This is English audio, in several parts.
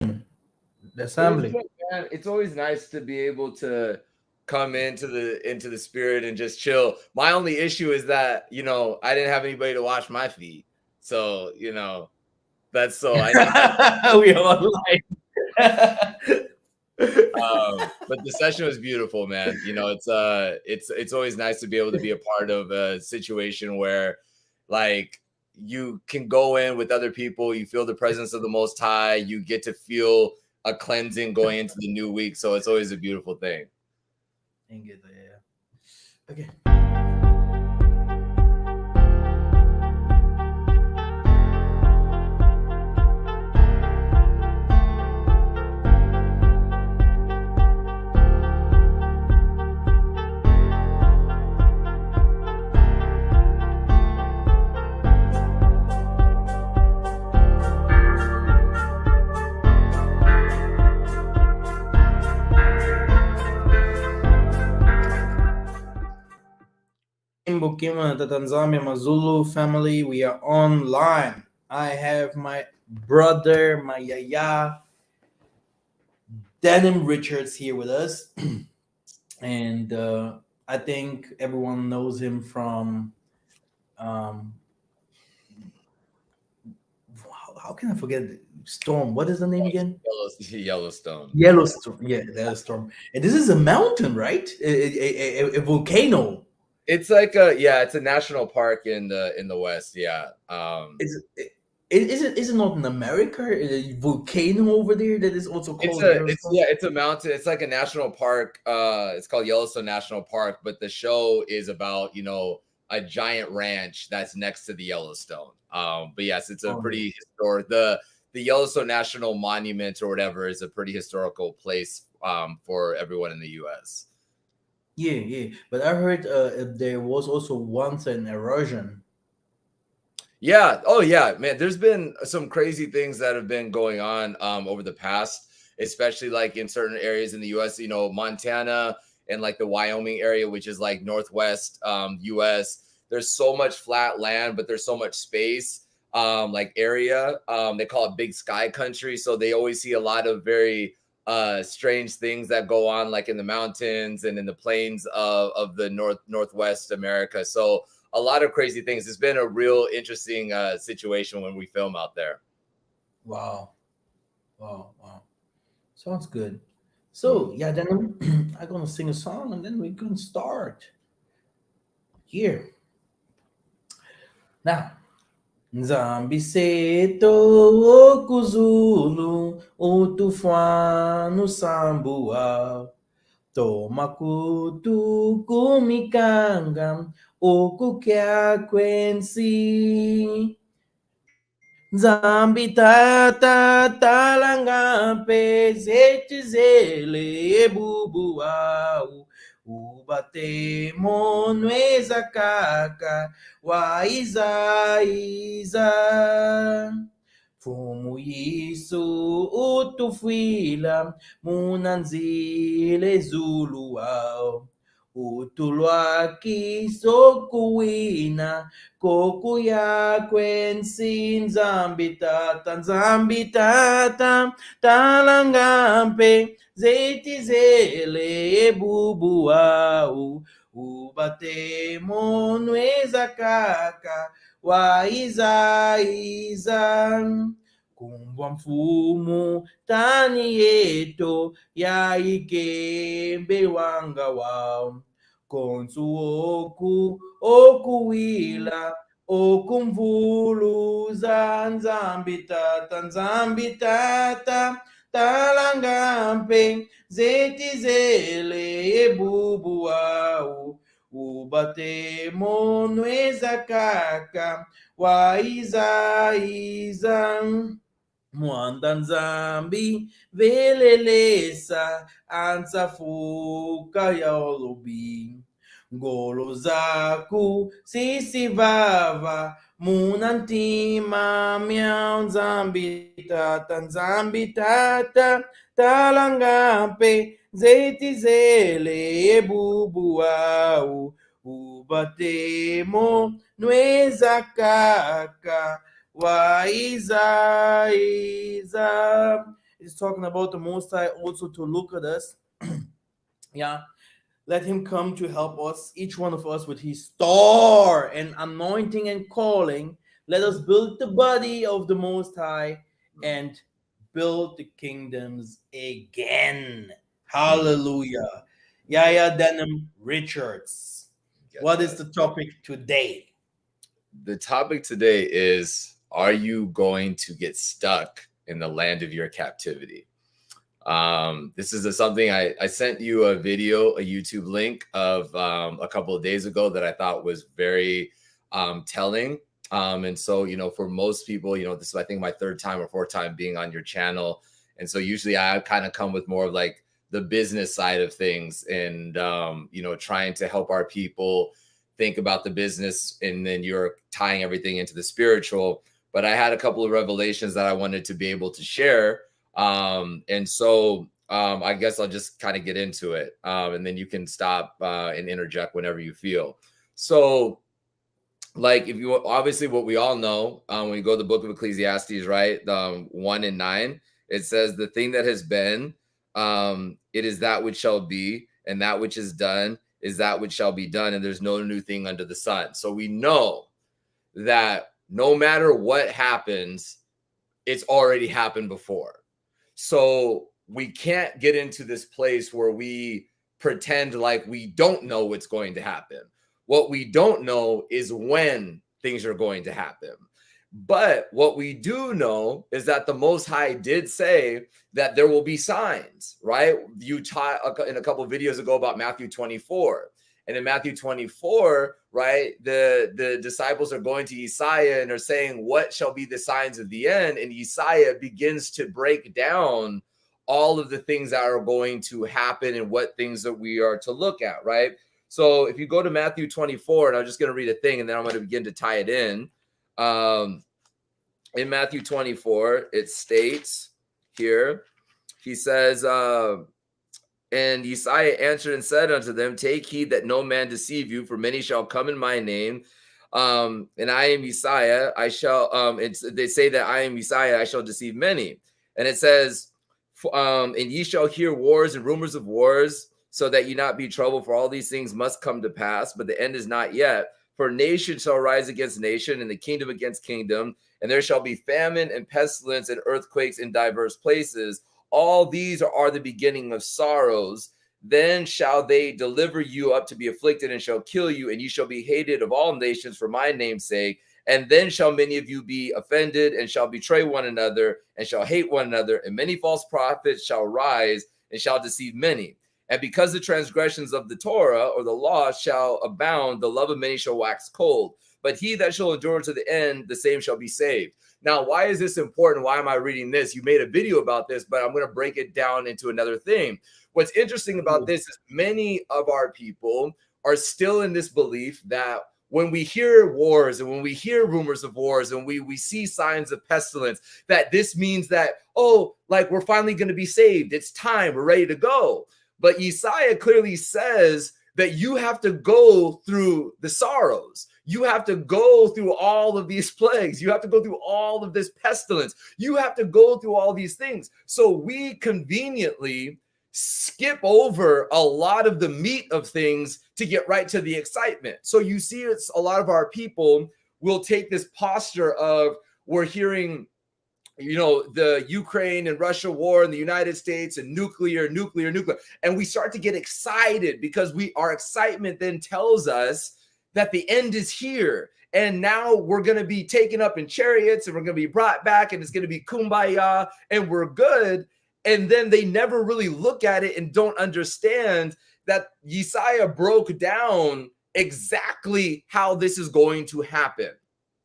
The It was assembly. good, man. It's always nice to be able to come into the spirit and just chill. My only issue is that I didn't have anybody to wash my feet, so that's so I need that. We are online. But the session was beautiful, man. It's always nice to be able to be a part of a situation where, like, you can go in with other people, you feel the presence of the Most High, you get to feel a cleansing going into the new week. So it's always a beautiful thing. Yeah. Okay. Bukima, the Tanzania Mazulu family, we are online. I have my brother, my yaya, Denim Richards here with us. And I think everyone knows him from um, how can I forget Storm? What is the name again? Yellowstone. Yellowstone. Yeah, Yellowstone. And this is a mountain, right? A volcano. It's a national park in the West. Yeah. Is it not in America? A volcano over there that is also It's called a it's Yellowstone. yeah, it's a mountain. It's like a national park. It's called Yellowstone National Park, but the show is about, a giant ranch that's next to the Yellowstone. But yes, it's a Oh yeah. pretty historic the Yellowstone National Monument or whatever is a pretty historical place for everyone in the US. Yeah. But I heard there was also once an erosion. Yeah. Oh, yeah, man. There's been some crazy things that have been going on over the past, especially like in certain areas in the U.S. Montana and like the Wyoming area, which is like northwest U.S. There's so much flat land, but there's so much space, like area. They call it Big Sky Country, so they always see a lot of very strange things that go on, like in the mountains and in the plains of the northwest America. So a lot of crazy things. It's been a real interesting situation when we film out there. Wow. Wow. Sounds good. So Mm. yeah, then I'm gonna sing a song and then we can start. Here. Now. Nzambi seto okuzulu utufano sambua toma kutu kumikanga okukya kwensi Nzambi tata talanga zetizele ebubu au ubate monweza kaka waiza fumu yisu utufwila munanzile zulu wao utulwaki sokuwina koku yakwensi nzambi tata talangampe zetizele ebubu wau ubate monweza kaka waiza kumbwa mfumu tani yeto yaikembe wanga wao konsu okuwila okumvuluza nzambi tata talangampe zetizele ebubu wau ubate monweza kaka waiza Mwanda nzambi velelesa ansafuka ya olubi ngolo zaku sisivava munantima mya nzambi tata talangape zetizele ebubu wau ubatemo nweza kaka waiza It's talking about the Most High also to look at us. Yeah, let him come to help us, each one of us, with his star and anointing and calling. Let us build the body of the Most High and build the kingdoms again. Hallelujah. Yaya Denham Richards. Get What is that. the topic today? The topic today is, are you going to get stuck in the land of your captivity? This is something I sent you a video, a YouTube link of a couple of days ago that I thought was very telling. And so, for most people, this is, I think, my third time or fourth time being on your channel. And so usually I kind of come with more of like the business side of things and, trying to help our people think about the business, and then you're tying everything into the spiritual. But I had a couple of revelations that I wanted to be able to share. And so I guess I'll just kind of get into it, and then you can stop and interject whenever you feel. So, like, if you obviously, what we all know, when you go to the book of Ecclesiastes, right, 1:9, it says, the thing that has been, it is that which shall be, and that which is done is that which shall be done, and there's no new thing under the sun. So we know that no matter what happens, it's already happened before. So we can't get into this place where we pretend like we don't know what's going to happen. What we don't know is when things are going to happen. But what we do know is that the Most High did say that there will be signs, right? You taught in a couple of videos ago about Matthew 24. And in Matthew 24, right, the disciples are going to Yiseka'yah and are saying, what shall be the signs of the end? And Yiseka'yah begins to break down all of the things that are going to happen and what things that we are to look at, right? So if you go to Matthew 24, and I'm just going to read a thing, and then I'm going to begin to tie it in. In Matthew 24, it states here, he says, and Yiseka'yah answered and said unto them, take heed that no man deceive you, for many shall come in my name. And I am Yiseka'yah, I shall, they say that I am Yiseka'yah, I shall deceive many. And it says, and ye shall hear wars and rumors of wars, so that ye not be troubled, for all these things must come to pass, but the end is not yet. For nation shall rise against nation, and the kingdom against kingdom, and there shall be famine and pestilence and earthquakes in diverse places. All these are the beginning of sorrows. Then shall they deliver you up to be afflicted, and shall kill you, and you shall be hated of all nations for my name's sake. And then shall many of you be offended, and shall betray one another, and shall hate one another. And many false prophets shall rise, and shall deceive many. And because the transgressions of the Torah, or the law, shall abound, the love of many shall wax cold. But he that shall endure to the end, the same shall be saved. Now, why is this important? Why am I reading this? You made a video about this, but I'm going to break it down into another thing. What's interesting about this is many of our people are still in this belief that when we hear wars and when we hear rumors of wars and we see signs of pestilence, that this means that, oh, like we're finally going to be saved. It's time. We're ready to go. But Yiseka'yah clearly says that you have to go through the sorrows. You have to go through all of these plagues. You have to go through all of this pestilence. You have to go through all these things. So we conveniently skip over a lot of the meat of things to get right to the excitement. So you see, it's a lot of our people will take this posture of, we're hearing, the Ukraine and Russia war and the United States and nuclear. And we start to get excited because our excitement then tells us that the end is here. And now we're going to be taken up in chariots and we're going to be brought back and it's going to be kumbaya and we're good. And then they never really look at it and don't understand that Yiseka'yah broke down exactly how this is going to happen.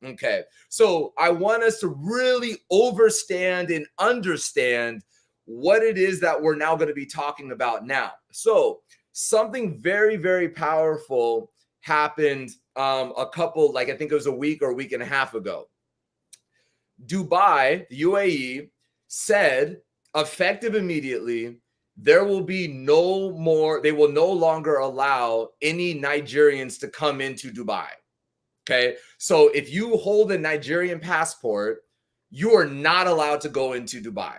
Okay, so I want us to really overstand and understand what it is that we're now going to be talking about now. So something very, very powerful happened I think it was a week or a week and a half ago. Dubai, the UAE, said effective immediately, they will no longer allow any Nigerians to come into Dubai. Okay, so if you hold a Nigerian passport, you are not allowed to go into Dubai.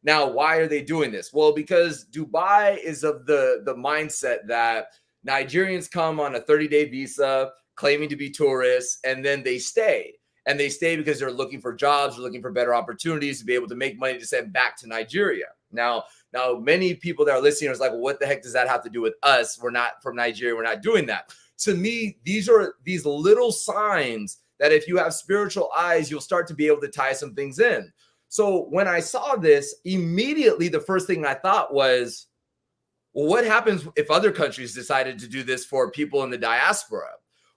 Now, why are they doing this? Well, because Dubai is of the mindset that Nigerians come on a 30-day visa claiming to be tourists, and then they stay. And they stay because they're looking for jobs, they're looking for better opportunities to be able to make money to send back to Nigeria. Now, many people that are listening are like, well, what the heck does that have to do with us? We're not from Nigeria. We're not doing that. To me, these are these little signs that if you have spiritual eyes, you'll start to be able to tie some things in. So when I saw this, immediately the first thing I thought was, well, what happens if other countries decided to do this for people in the diaspora?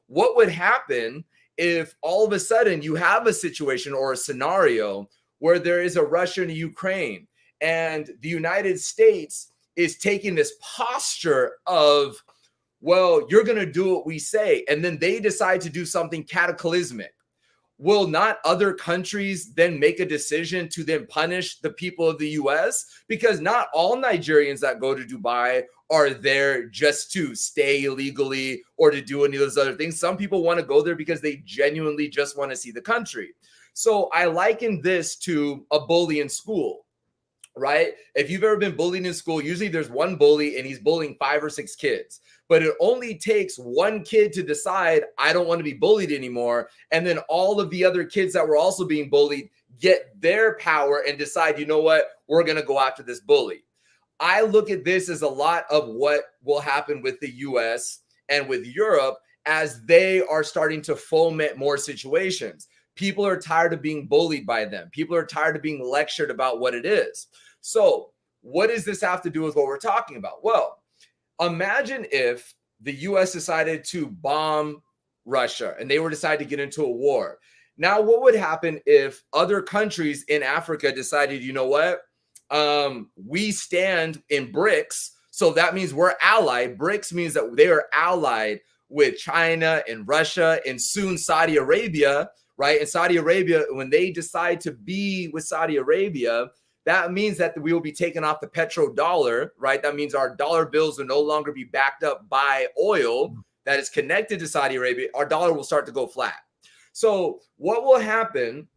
What would happen if all of a sudden you have a situation or a scenario where there is a Russia and a Ukraine, and the United States is taking this posture of, well, you're going to do what we say, and then they decide to do something cataclysmic? Will not other countries then make a decision to then punish the people of the US? Because not all Nigerians that go to Dubai are there just to stay illegally or to do any of those other things. Some people want to go there because they genuinely just want to see the country. So I liken this to a bully in school, right? If you've ever been bullied in school, usually there's one bully and he's bullying 5 or 6 kids. But it only takes one kid to decide, I don't want to be bullied anymore. And then all of the other kids that were also being bullied get their power and decide, you know what, we're going to go after this bully. I look at this as a lot of what will happen with the US and with Europe as they are starting to foment more situations. People are tired of being bullied by them. People are tired of being lectured about what it is. So what does this have to do with what we're talking about? Well, imagine if the US decided to bomb Russia and they were decided to get into a war. Now, what would happen if other countries in Africa decided, you know what? We stand in BRICS. So that means we're allied. BRICS means that they are allied with China and Russia and soon Saudi Arabia, right? And Saudi Arabia, when they decide to be with Saudi Arabia, that means that we will be taking off the petrodollar, right? That means our dollar bills will no longer be backed up by oil that is connected to Saudi Arabia. Our dollar will start to go flat. So what will happen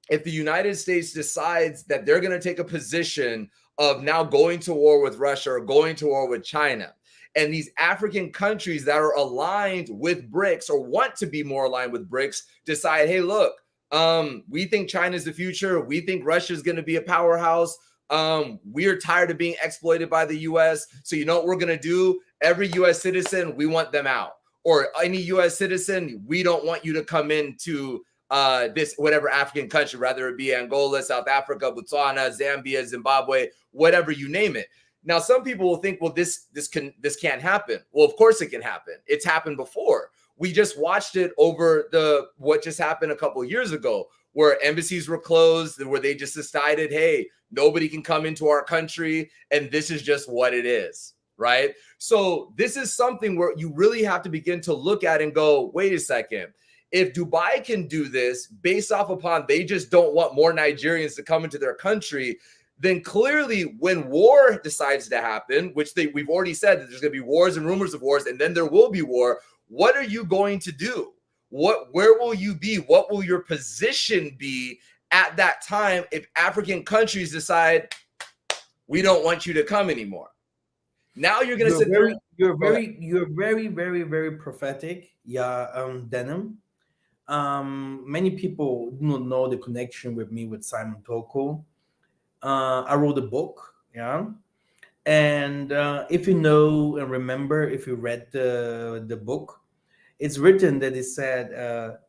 if the United States decides that they're going to take a position of now going to war with Russia or going to war with China? And these African countries that are aligned with BRICS or want to be more aligned with BRICS decide, hey, look, we think China's the future. We think Russia's going to be a powerhouse. We're tired of being exploited by the US. So you know what we're going to do? Every US citizen, we want them out. Or any US citizen, we don't want you to come into this whatever African country, whether it be Angola, South Africa, Botswana, Zambia, Zimbabwe, whatever you name it. Now, some people will think, well, this can't happen. Well, of course it can happen. It's happened before. We just watched it over what just happened a couple of years ago, where embassies were closed, where they just decided, hey, nobody can come into our country, and this is just what it is, right? So this is something where you really have to begin to look at and go, wait a second. If Dubai can do this based off upon they just don't want more Nigerians to come into their country, then clearly when war decides to happen, which we've already said that there's going to be wars and rumors of wars, and then there will be war, what are you going to do? Where will you be? What will your position be at that time if African countries decide we don't want you to come anymore? Now you're going to sit there. You're very prophetic. Yeah, Denim. Many people do not know the connection with me with Simon Toko. I wrote a book, yeah. And if you know and remember, if you read the book, it's written that it said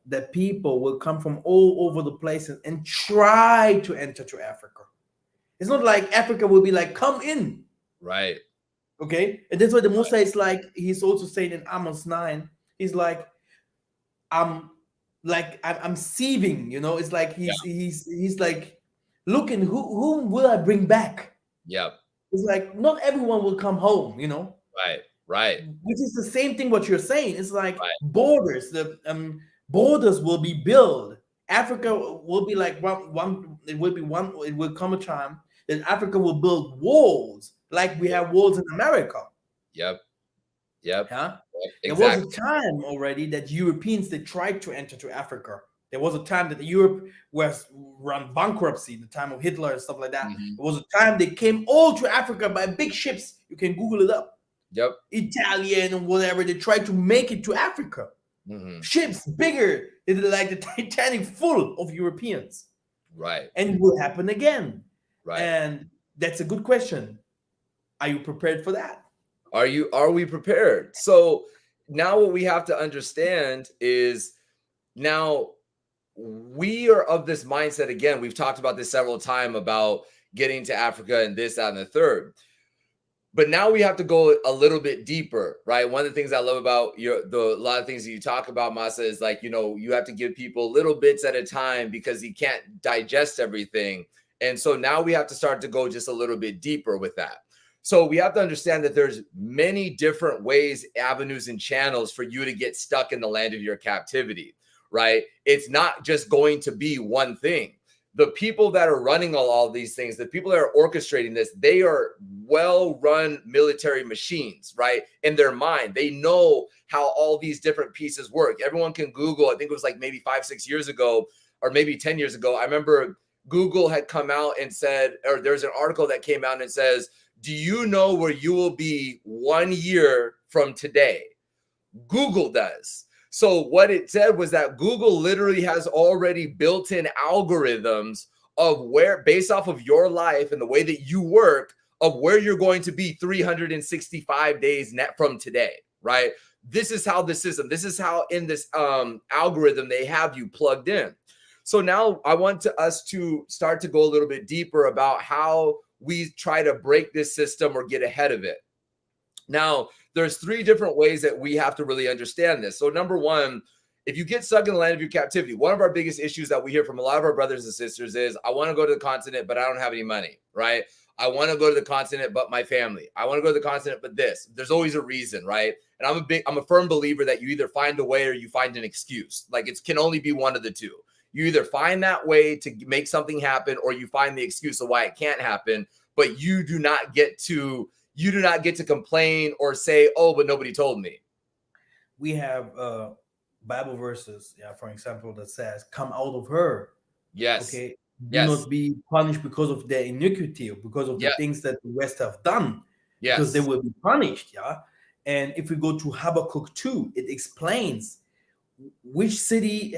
that people will come from all over the place and try to enter to Africa. It's not like Africa will be like, come in. Right. Okay. And that's why the Musa is like, he's also saying in Amos 9, he's like, I'm sieving, you know, it's like he's like, looking, whom will I bring back? Yep. It's like not everyone will come home, you know. Right. Which is the same thing what you're saying. It's like borders. The borders will be built. Africa will be like one. It will be one. It will come a time that Africa will build walls like we have walls in America. Yep. Yeah. Yep, exactly. There was a time already that Europeans they tried to enter to Africa. There was a time that Europe was run bankruptcy, the time of Hitler and stuff like that. Mhm. There was a time they came all to Africa by big ships. You can Google it up. Yep. Italian and whatever. They tried to make it to Africa. Mhm. Ships bigger than like the Titanic, full of Europeans. Right. And it will happen again. Right. And that's a good question. Are you prepared for that? Are we prepared? So now what we have to understand is now we are of this mindset again. We've talked about this several times about getting to Africa and this, that, and the third. But now we have to go a little bit deeper, right? One of the things I love about a lot of things that you talk about, Masa, is like, you have to give people little bits at a time because you can't digest everything. And so now we have to start to go just a little bit deeper with that. So we have to understand that there's many different ways, avenues, and channels for you to get stuck in the land of your captivity, right? It's not just going to be one thing. The people that are running all these things, the people that are orchestrating this, they are well-run military machines, right? In their mind, they know how all these different pieces work. Everyone can Google. I think it was like maybe 5-6 years ago, or maybe 10 years ago. I remember Google had come out and said, or there's an article that came out and says, do you know where you will be 1 year from today? Google does. So what it said was that Google literally has already built-in algorithms of where, based off of your life and the way that you work, of where you're going to be 365 days net from today, right? This is how the system, this is how in this algorithm they have you plugged in. So now I want us to start to go a little bit deeper about how we try to break this system or get ahead of it. Now, there's 3 different ways that we have to really understand this. So number one, if you get stuck in the land of your captivity, one of our biggest issues that we hear from a lot of our brothers and sisters is, I want to go to the continent, but I don't have any money, right? I want to go to the continent, but my family. I want to go to the continent, but this. There's always a reason, right? And I'm a firm believer that you either find a way or you find an excuse. Like it can only be one of the two. You either find that way to make something happen or you find the excuse of why it can't happen, but you do not get to complain or say, oh, but nobody told me. We have Bible verses, for example, that says, come out of her. Yes. Okay. Do Yes. not be punished because of their iniquity or because of the things that the West have done. Yes. Because they will be punished. Yeah. And if we go to Habakkuk 2, it explains which city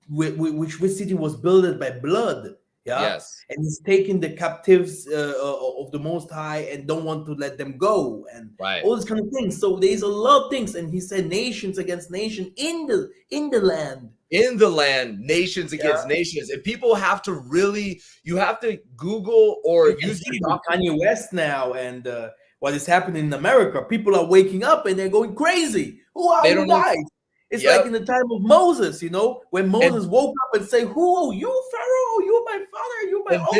which city was built by blood. Yeah. Yes. And he's taking the captives of the Most High and don't want to let them go and all these kind of things. So there's a lot of things. And he said nations against nation in the land. In the land, nations against nations. And people have to really, you have to Google or use Kanye West now and what is happening in America. People are waking up and they're going crazy. Who are you guys? It's like in the time of Moses, when Moses woke up and say, "Who are you, Pharaoh? You're my father. You're my uncle."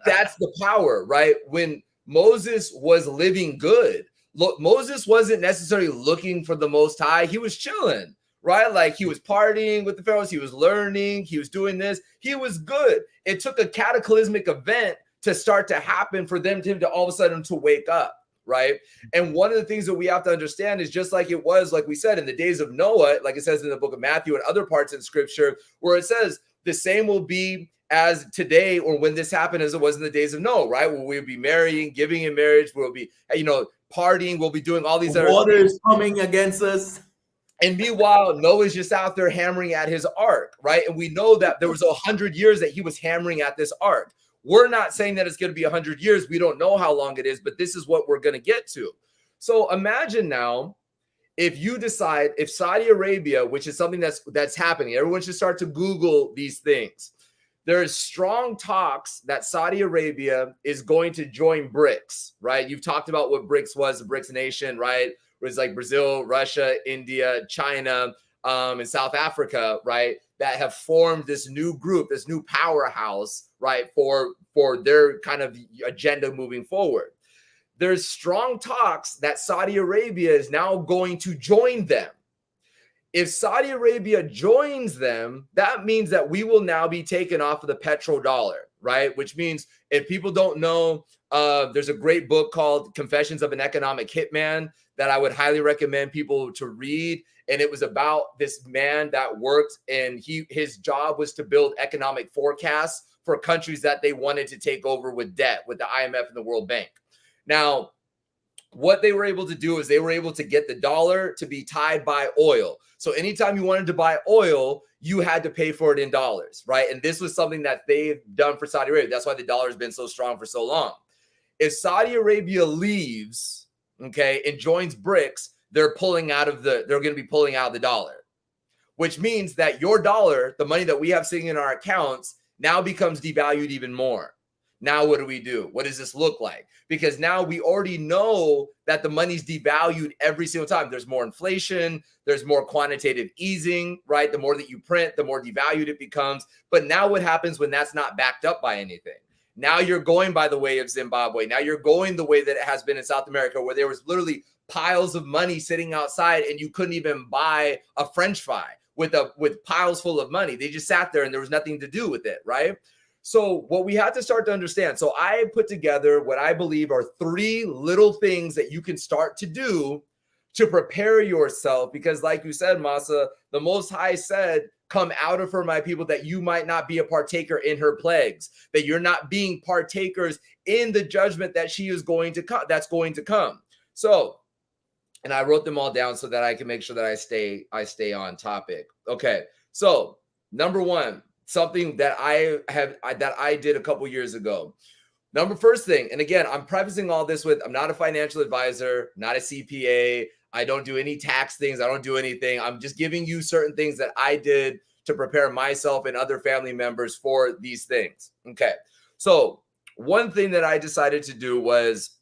That's the power, right? When Moses was living good, Moses wasn't necessarily looking for the Most High. He was chilling, right? Like he was partying with the pharaohs. He was learning. He was doing this. He was good. It took a cataclysmic event to start to happen for him to all of a sudden to wake up. Right. And one of the things that we have to understand is just like it was, like we said, in the days of Noah, like it says in the book of Matthew and other parts in scripture, where it says the same will be as today or when this happened as it was in the days of Noah, right? Where we'll be marrying, giving in marriage, we'll be, partying, we'll be doing all these other things. Water is coming against us. And meanwhile, Noah's just out there hammering at his ark, right? And we know that there was 100 years that he was hammering at this ark. We're not saying that it's going to be 100 years. We don't know how long it is, but this is what we're going to get to. So imagine now, if you decide, if Saudi Arabia, which is something that's happening, everyone should start to Google these things. There is strong talks that Saudi Arabia is going to join BRICS, right? You've talked about what BRICS was, the BRICS nation, right? It was like Brazil, Russia, India, China, and South Africa, right? That have formed this new group, this new powerhouse, right? For their kind of agenda moving forward. There's strong talks that Saudi Arabia is now going to join them. If Saudi Arabia joins them, that means that we will now be taken off of the petrodollar, right? Which means if people don't know, there's a great book called Confessions of an Economic Hitman that I would highly recommend people to read. And it was about this man that worked, and his job was to build economic forecasts for countries that they wanted to take over with debt, with the IMF and the World Bank. Now, what they were able to do is they were able to get the dollar to be tied by oil. So anytime you wanted to buy oil, you had to pay for it in dollars, right? And this was something that they've done for Saudi Arabia. That's why the dollar has been so strong for so long. If Saudi Arabia leaves, okay, and joins BRICS, they're going to be pulling out of the dollar, which means that your dollar, the money that we have sitting in our accounts, now becomes devalued even more. Now, what do? What does this look like? Because now we already know that the money's devalued every single time. There's more inflation. There's more quantitative easing, right? The more that you print, the more devalued it becomes. But now what happens when that's not backed up by anything? Now you're going by the way of Zimbabwe. Now you're going the way that it has been in South America, where there was literally piles of money sitting outside and you couldn't even buy a French fry with piles full of money. They just sat there and there was nothing to do with it, right? So what we have to start to understand, so I put together what I believe are 3 little things that you can start to do to prepare yourself, because like you said, Masa, the Most High said, come out of her, my people, that you might not be a partaker in her plagues, that you're not being partakers in the judgment that she is going to come, that's going to come. So, and I wrote them all down so that I can make sure that I stay on topic. Okay. So, number 1, something that I did a couple years ago. First thing, and again, I'm prefacing all this with, I'm not a financial advisor, not a CPA. I don't do any tax things. I don't do anything. I'm just giving you certain things that I did to prepare myself and other family members for these things. Okay. So one thing that I decided to do was,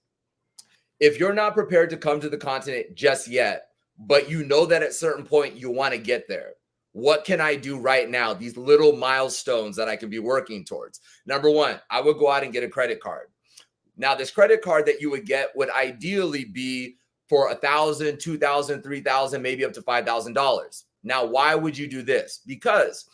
if you're not prepared to come to the continent just yet, but you know that at a certain point you want to get there, what can I do right now? These little milestones that I can be working towards. Number 1, I would go out and get a credit card. Now, this credit card that you would get would ideally be for $1,000, $2,000, $3,000, maybe up to $5,000. Now, why would you do this? Because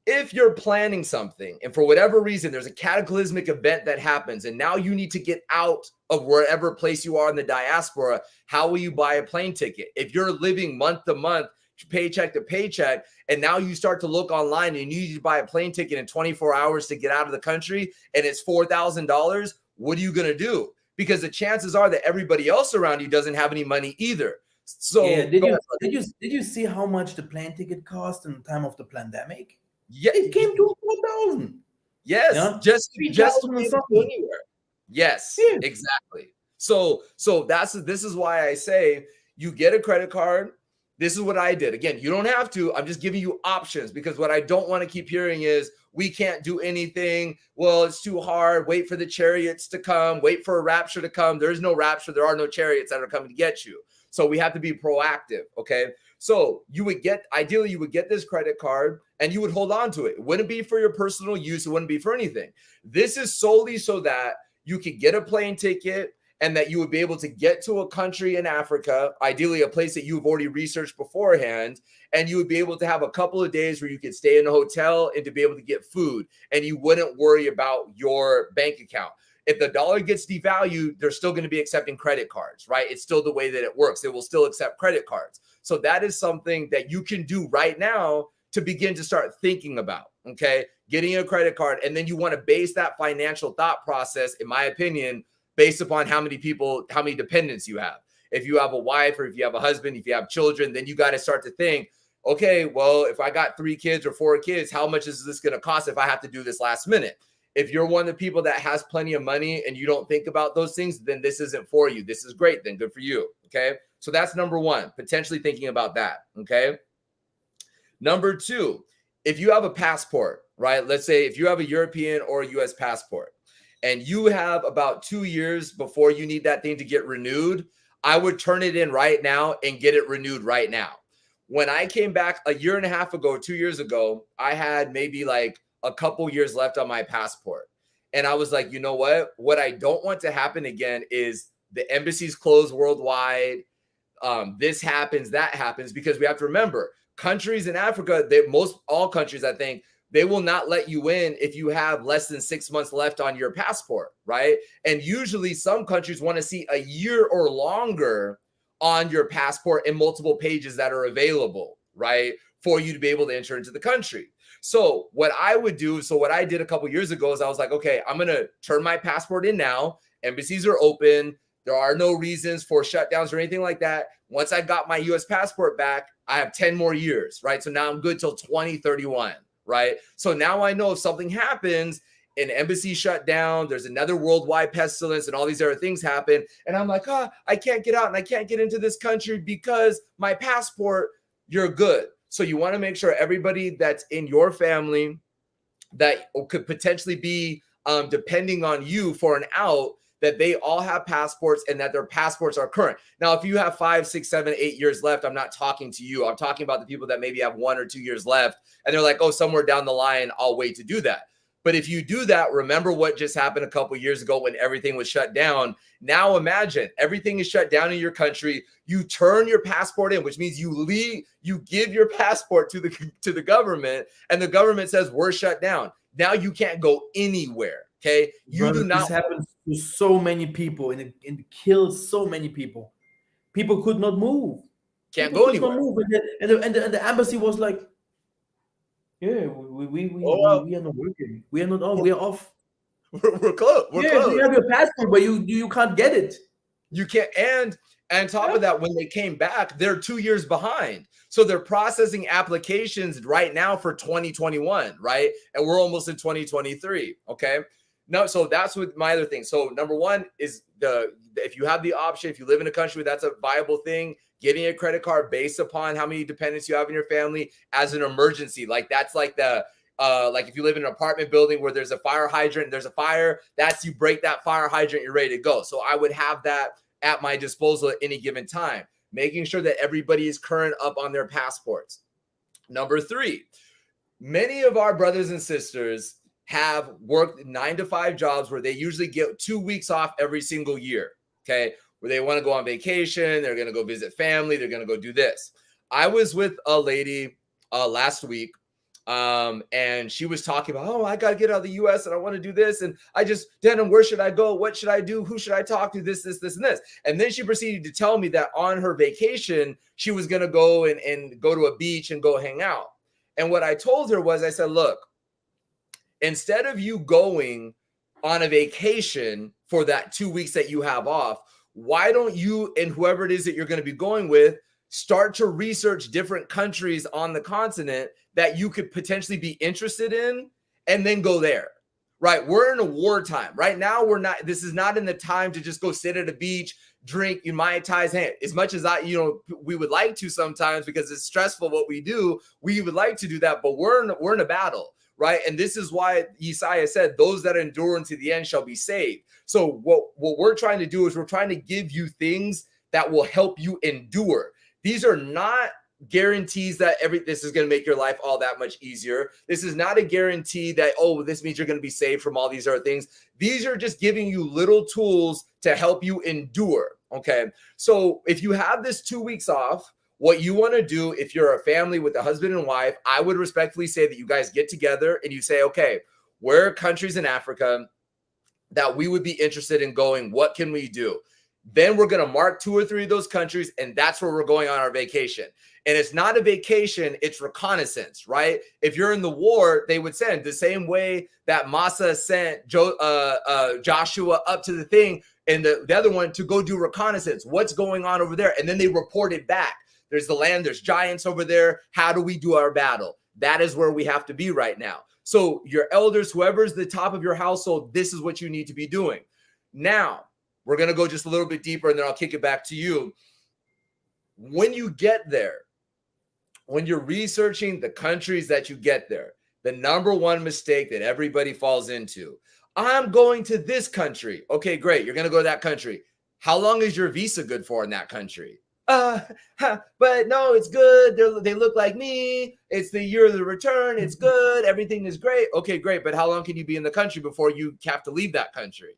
if you're planning something and for whatever reason, there's a cataclysmic event that happens and now you need to get out of wherever place you are in the diaspora, how will you buy a plane ticket? If you're living month to month, paycheck to paycheck, and now you start to look online and you need to buy a plane ticket in 24 hours to get out of the country and it's $4,000, what are you going to do? Because the chances are that everybody else around you doesn't have any money either. So yeah, did you see how much the plane ticket cost in the time of the pandemic? Yeah, it came to 4,000. Yes, Yeah? just 3,000 or something. Anywhere. Yes, Yeah. exactly. So this is why I say you get a credit card. This is what I did. Again, you don't have to. I'm just giving you options, because what I don't want to keep hearing is we can't do anything. Well, it's too hard. Wait for the chariots to come. Wait for a rapture to come. There is no rapture. There are no chariots that are coming to get you. So we have to be proactive. Okay. So ideally you would get this credit card and you would hold on to it. It wouldn't be for your personal use. It wouldn't be for anything. This is solely so that you could get a plane ticket and that you would be able to get to a country in Africa, ideally a place that you've already researched beforehand, and you would be able to have a couple of days where you could stay in a hotel and to be able to get food, and you wouldn't worry about your bank account. If the dollar gets devalued, they're still going to be accepting credit cards, right? It's still the way that it works. They will still accept credit cards. So that is something that you can do right now to begin to start thinking about, okay? Getting a credit card, and then you want to base that financial thought process, in my opinion, based upon how many dependents you have. If you have a wife, or if you have a husband, if you have children, then you got to start to think, okay, well, if I got 3 kids or 4 kids, how much is this going to cost if I have to do this last minute? If you're one of the people that has plenty of money and you don't think about those things, then this isn't for you. This is great. Then good for you. Okay. So that's number 1, potentially thinking about that. Okay. Number 2, if you have a passport, right? Let's say if you have a European or a US passport and you have about 2 years before you need that thing to get renewed, I would turn it in right now and get it renewed right now. When I came back a year and a half ago, 2 years ago, I had maybe like a couple years left on my passport. And I was like, you know what? What I don't want to happen again is the embassies close worldwide. This happens, that happens, because we have to remember countries in Africa, all countries, I think, they will not let you in if you have less than 6 months left on your passport, right? And usually some countries want to see a year or longer on your passport and multiple pages that are available, right, for you to be able to enter into the country. So what I would do, so what I did a couple years ago is I was like, okay, I'm going to turn my passport in now. Embassies are open. There are no reasons for shutdowns or anything like that. Once I got my US passport back, I have 10 more years, right? So now I'm good till 2031, right? So now I know if something happens, an embassy shut down, there's another worldwide pestilence and all these other things happen. And I'm like, I can't get out and I can't get into this country because my passport, you're good. So you want to make sure everybody that's in your family that could potentially be depending on you for an out, that they all have passports and that their passports are current. Now, if you have 5, 6, 7, 8 years left, I'm not talking to you. I'm talking about the people that maybe have 1 or 2 years left and they're like, oh, somewhere down the line, I'll wait to do that. But if you do that, remember what just happened a couple years ago when everything was shut down. Now imagine everything is shut down in your country. You turn your passport in, which means you give your passport to the government, and the government says we're shut down. Now you can't go anywhere. Okay, you do not. This happens to so many people, and it kills so many people. People could not move. Can't go anywhere. Not move. And the embassy was like, yeah, we are not working. We are not on. We are off. We're closed. We're closed. You have your passport, but you can't get it. You can't. And on top of that, when they came back, they're 2 years behind. So they're processing applications right now for 2021, right? And we're almost in 2023. Okay. No, so that's what my other thing. So number one is if you have the option, if you live in a country where that's a viable thing, getting a credit card based upon how many dependents you have in your family as an emergency. Like that's like like if you live in an apartment building where there's a fire hydrant and there's a fire, that's you break that fire hydrant, you're ready to go. So I would have that at my disposal at any given time, making sure that everybody is current up on their passports. Number 3, many of our brothers and sisters have worked 9 to 5 jobs where they usually get 2 weeks off every single year. Okay. Where they want to go on vacation. They're going to go visit family. They're going to go do this. I was with a lady last week. And she was talking about, oh, I got to get out of the US and I want to do this. And Denim, where should I go? What should I do? Who should I talk to? This, and this. And then she proceeded to tell me that on her vacation, she was going to go and go to a beach and go hang out. And what I told her was, I said, look, instead of you going on a vacation for that 2 weeks that you have off, why don't you and whoever it is that you're going to be going with start to research different countries on the continent that you could potentially be interested in and then go there, right? We're in a wartime right now. This is not in the time to just go sit at a beach, drink Mai Tais. As much as we would like to sometimes because it's stressful what we do, we would like to do that, but we're in a battle, right? And this is why Yesaiah said, those that endure unto the end shall be saved. So what we're trying to do is we're trying to give you things that will help you endure. These are not guarantees that this is going to make your life all that much easier. This is not a guarantee that, oh, this means you're going to be saved from all these other things. These are just giving you little tools to help you endure. Okay. So if you have this 2 weeks off, what you want to do, if you're a family with a husband and wife, I would respectfully say that you guys get together and you say, okay, where are countries in Africa that we would be interested in going? What can we do? Then we're going to mark 2 or 3 of those countries, and that's where we're going on our vacation. And it's not a vacation, it's reconnaissance, right? If you're in the war, they would send the same way that Massa sent Joshua up to the thing and the other one to go do reconnaissance. What's going on over there? And then they report it back. There's the land, there's giants over there. How do we do our battle? That is where we have to be right now. So your elders, whoever's the top of your household, this is what you need to be doing. Now, we're going to go just a little bit deeper and then I'll kick it back to you. When you get there, when you're researching the countries that you get there, the number one mistake that everybody falls into, I'm going to this country. Okay, great. You're going to go to that country. How long is your visa good for in that country? But no, it's good. They look like me. It's the year of the return. It's good. Everything is great. Okay, great. But how long can you be in the country before you have to leave that country?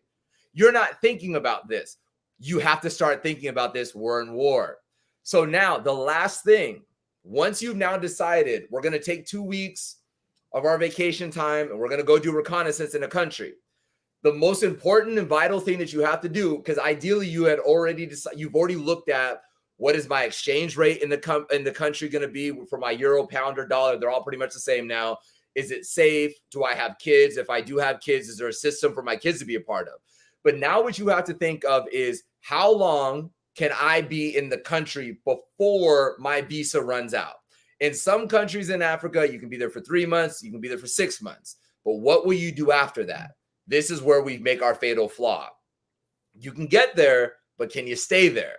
You're not thinking about this. You have to start thinking about this. We're in war. So now the last thing, once you've now decided we're going to take 2 weeks, of our vacation time and we're going to go do reconnaissance in a country. The most important and vital thing that you have to do, because ideally you had already decided, you've already looked at what is my exchange rate in the country going to be for my euro, pound, or dollar. They're all pretty much the same now. Is it safe? Do I have kids? If I do have kids, is there a system for my kids to be a part of? But now what you have to think of is how long can I be in the country before my visa runs out? In some countries in Africa, you can be there for 3 months, you can be there for 6 months. But what will you do after that? This is where we make our fatal flaw. You can get there, but can you stay there?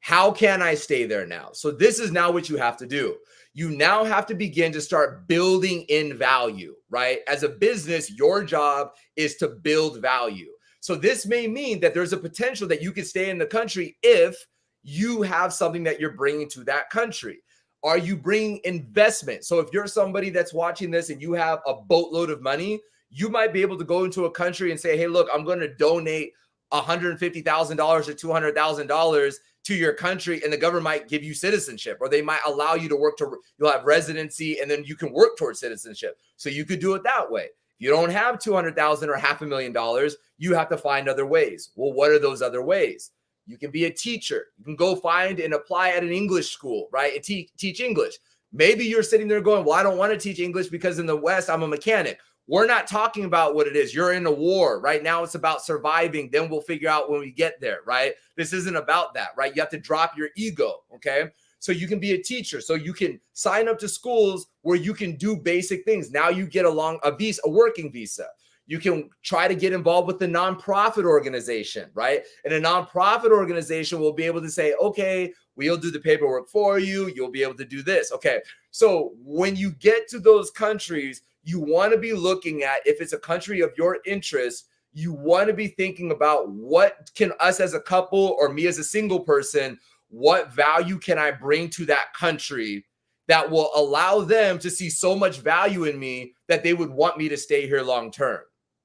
How can I stay there now? So this is now what you have to do. You now have to begin to start building in value, right? As a business, your job is to build value. So this may mean that there's a potential that you could stay in the country if you have something that you're bringing to that country. Are you bringing investment? So if you're somebody that's watching this and you have a boatload of money, you might be able to go into a country and say, hey, look, I'm going to donate $150,000 or $200,000 to your country, and the government might give you citizenship, or they might allow you to work you'll have residency, and then you can work towards citizenship. So you could do it that way. If you don't have $200,000 or $500,000, you have to find other ways. Well, what are those other ways? You can be a teacher. You can go find and apply at an English school, right? And teach English. Maybe you're sitting there going, well, I don't want to teach English because in the West, I'm a mechanic. We're not talking about what it is. You're in a war. Right now, it's about surviving. Then we'll figure out when we get there, right? This isn't about that, right? You have to drop your ego, okay? So you can be a teacher. So you can sign up to schools where you can do basic things. Now you get a working visa. You can try to get involved with the nonprofit organization, right? And a nonprofit organization will be able to say, okay, we'll do the paperwork for you. You'll be able to do this. Okay. So when you get to those countries, you want to be looking at, if it's a country of your interest, you want to be thinking about what can us as a couple or me as a single person, what value can I bring to that country that will allow them to see so much value in me that they would want me to stay here long term.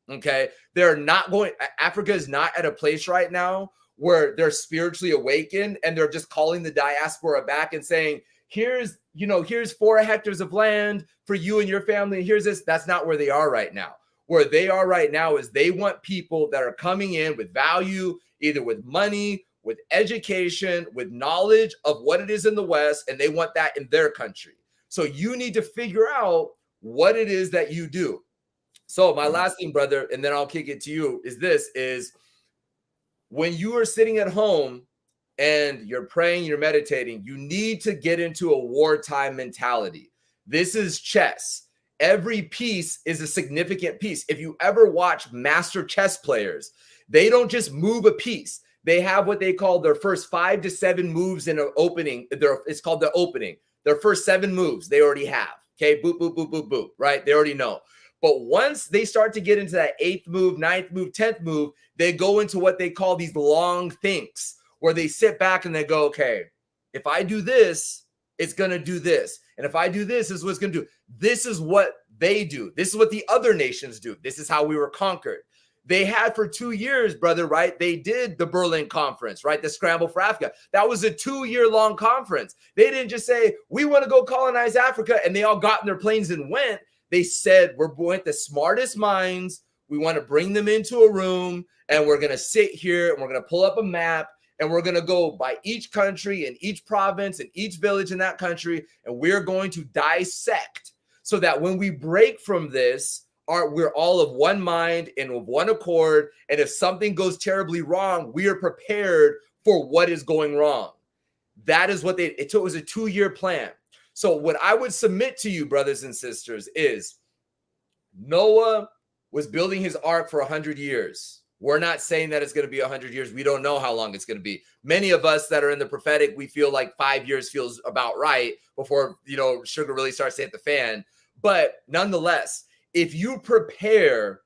Okay. Africa is not at a place right now where they're spiritually awakened and they're just calling the diaspora back and saying, here's 4 hectares of land for you and your family. Here's this. That's not where they are right now. Where they are right now is they want people that are coming in with value, either with money, with education, with knowledge of what it is in the West, and they want that in their country. So you need to figure out what it is that you do. So my last thing, brother, and then I'll kick it to you, is when you are sitting at home and you're praying, you're meditating, you need to get into a wartime mentality. This is chess. Every piece is a significant piece. If you ever watch master chess players, they don't just move a piece. They have what they call their first 5 to 7 moves in an opening. It's called the opening. Their first 7 moves they already have. Okay, boop, boop, boop, boop, boop, right? They already know. But once they start to get into that 8th move, 9th move, 10th move, they go into what they call these long thinks, where they sit back and they go, okay, if I do this, it's going to do this. And if I do this, this is what it's going to do. This is what they do. This is what the other nations do. This is how we were conquered. They had for 2 years, brother, right? They did the Berlin Conference, right? The Scramble for Africa. That was a 2-year-long conference. They didn't just say, we want to go colonize Africa, and they all got in their planes and went. They said, we're going the smartest minds. We want to bring them into a room, and we're going to sit here, and we're going to pull up a map, and we're going to go by each country and each province and each village in that country, and we're going to dissect so that when we break from this, we're all of one mind and of one accord. And if something goes terribly wrong, we are prepared for what is going wrong. That is what it was a 2-year plan. So what I would submit to you, brothers and sisters, is Noah was building his ark for 100 years. We're not saying that it's going to be 100 years. We don't know how long it's going to be. Many of us that are in the prophetic, we feel like 5 years feels about right before, sugar really starts to hit the fan. But nonetheless, if you prepare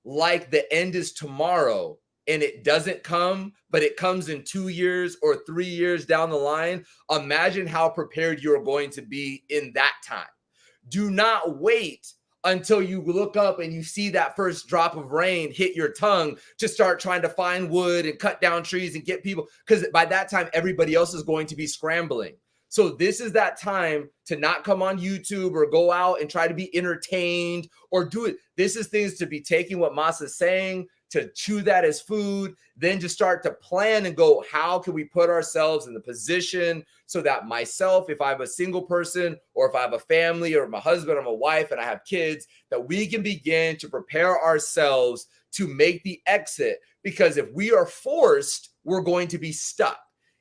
like the end is tomorrow and it doesn't come, but it comes in 2 years or 3 years down the line, imagine how prepared you're going to be in that time. Do not wait until you look up and you see that first drop of rain hit your tongue to start trying to find wood and cut down trees and get people, because by that time, everybody else is going to be scrambling. So this is that time to not come on YouTube or go out and try to be entertained or do it. This is things to be taking what Masa's saying, to chew that as food, then just start to plan and go, how can we put ourselves in the position so that myself, if I'm a single person or if I have a family or my husband, I'm a wife and I have kids, that we can begin to prepare ourselves to make the exit. Because if we are forced, we're going to be stuck.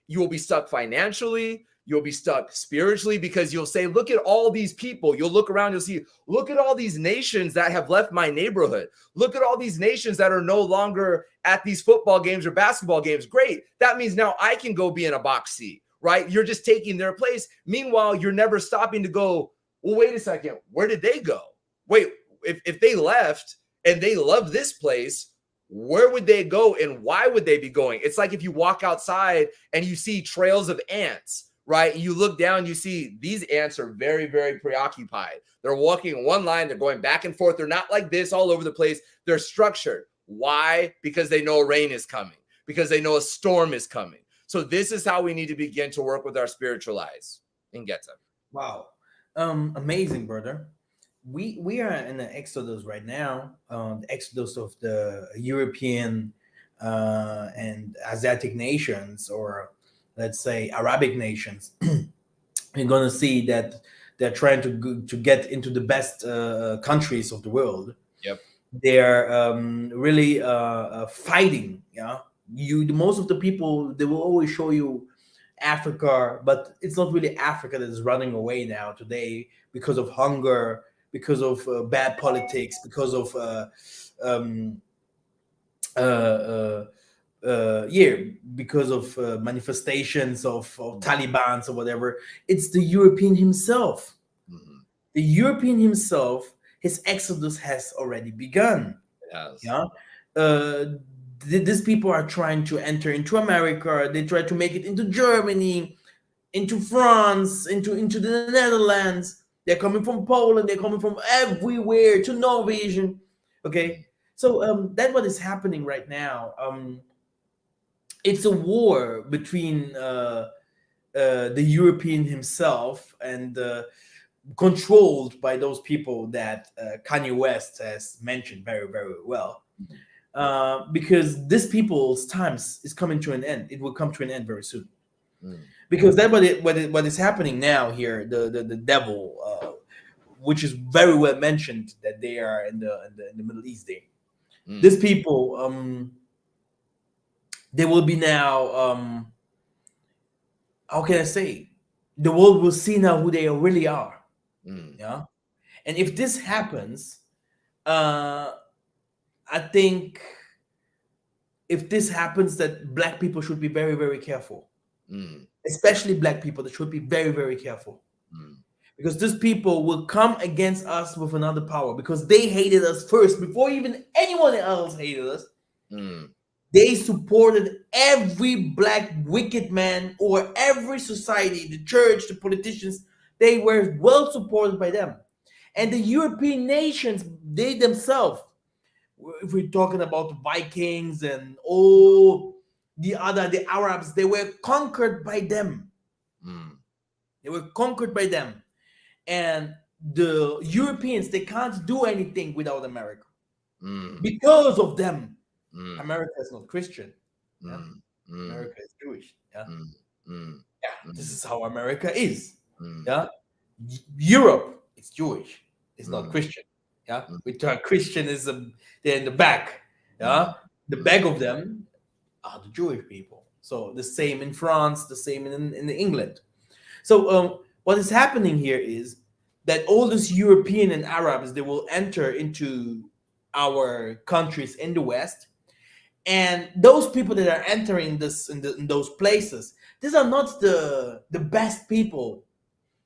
You will be stuck financially. You'll be stuck spiritually, because you'll say, look at all these people. You'll look around, you'll see, look at all these nations that have left my neighborhood. Look at all these nations that are no longer at these football games or basketball games. Great. That means now I can go be in a box seat, right? You're just taking their place. Meanwhile, you're never stopping to go, well, wait a second. Where did they go? Wait, if they left and they love this place, where would they go and why would they be going? It's like if you walk outside and you see trails of ants, right? You look down, you see these ants are very, very preoccupied. They're walking in one line. They're going back and forth. They're not like this all over the place. They're structured. Why? Because they know rain is coming, because they know a storm is coming. So this is how we need to begin to work with our spiritual eyes and get them. Wow. Amazing, brother. We are in the exodus right now, the exodus of the European and Asiatic nations, or let's say Arabic nations. You're going to see that they're trying to get into the best countries of the world. Yep. They're really fighting. Yeah, most of the people, they will always show you Africa, but it's not really Africa that is running away now today because of hunger, because of bad politics, because of um, uh, yeah, because of manifestations of Taliban's or whatever. It's the European himself. Mm-hmm. The European himself, his exodus has already begun. Yes. Yeah. These people are trying to enter into America. They try to make it into Germany, into France, into the Netherlands. They're coming from Poland. They're coming from everywhere to Norwegian. Okay, so that's what is happening right now. It's a war between the European himself and controlled by those people that Kanye West has mentioned very, very well. Because this people's times is coming to an end. It will come to an end very soon. Because that's what is happening now here. The devil, which is very well mentioned, that they are in the Middle East. These people, they will be now. How can I say? The world will see now who they really are. Yeah, and if this happens, I think if this happens, that black people should be very, very careful. Especially black people, they should be very, very careful. Because these people will come against us with another power, because they hated us first before even anyone else hated us. They supported every black wicked man, or every society, the church, the politicians. They were well supported by them. And the European nations, they themselves, if we're talking about the Vikings and all the Arabs, they were conquered by them. They were conquered by them. And the Europeans, they can't do anything without America. Because of them, America is not Christian. Yeah? America is Jewish. Yeah? Yeah, this is how America is. Yeah, Europe is Jewish. It's not Christian. Yeah, we talk Christianism. They're in the back. Yeah, the back of them are the Jewish people. So the same in France, the same in England. So what is happening here is that all these European and Arabs, they will enter into our countries in the West, and those people that are entering this in those places, these are not the best people.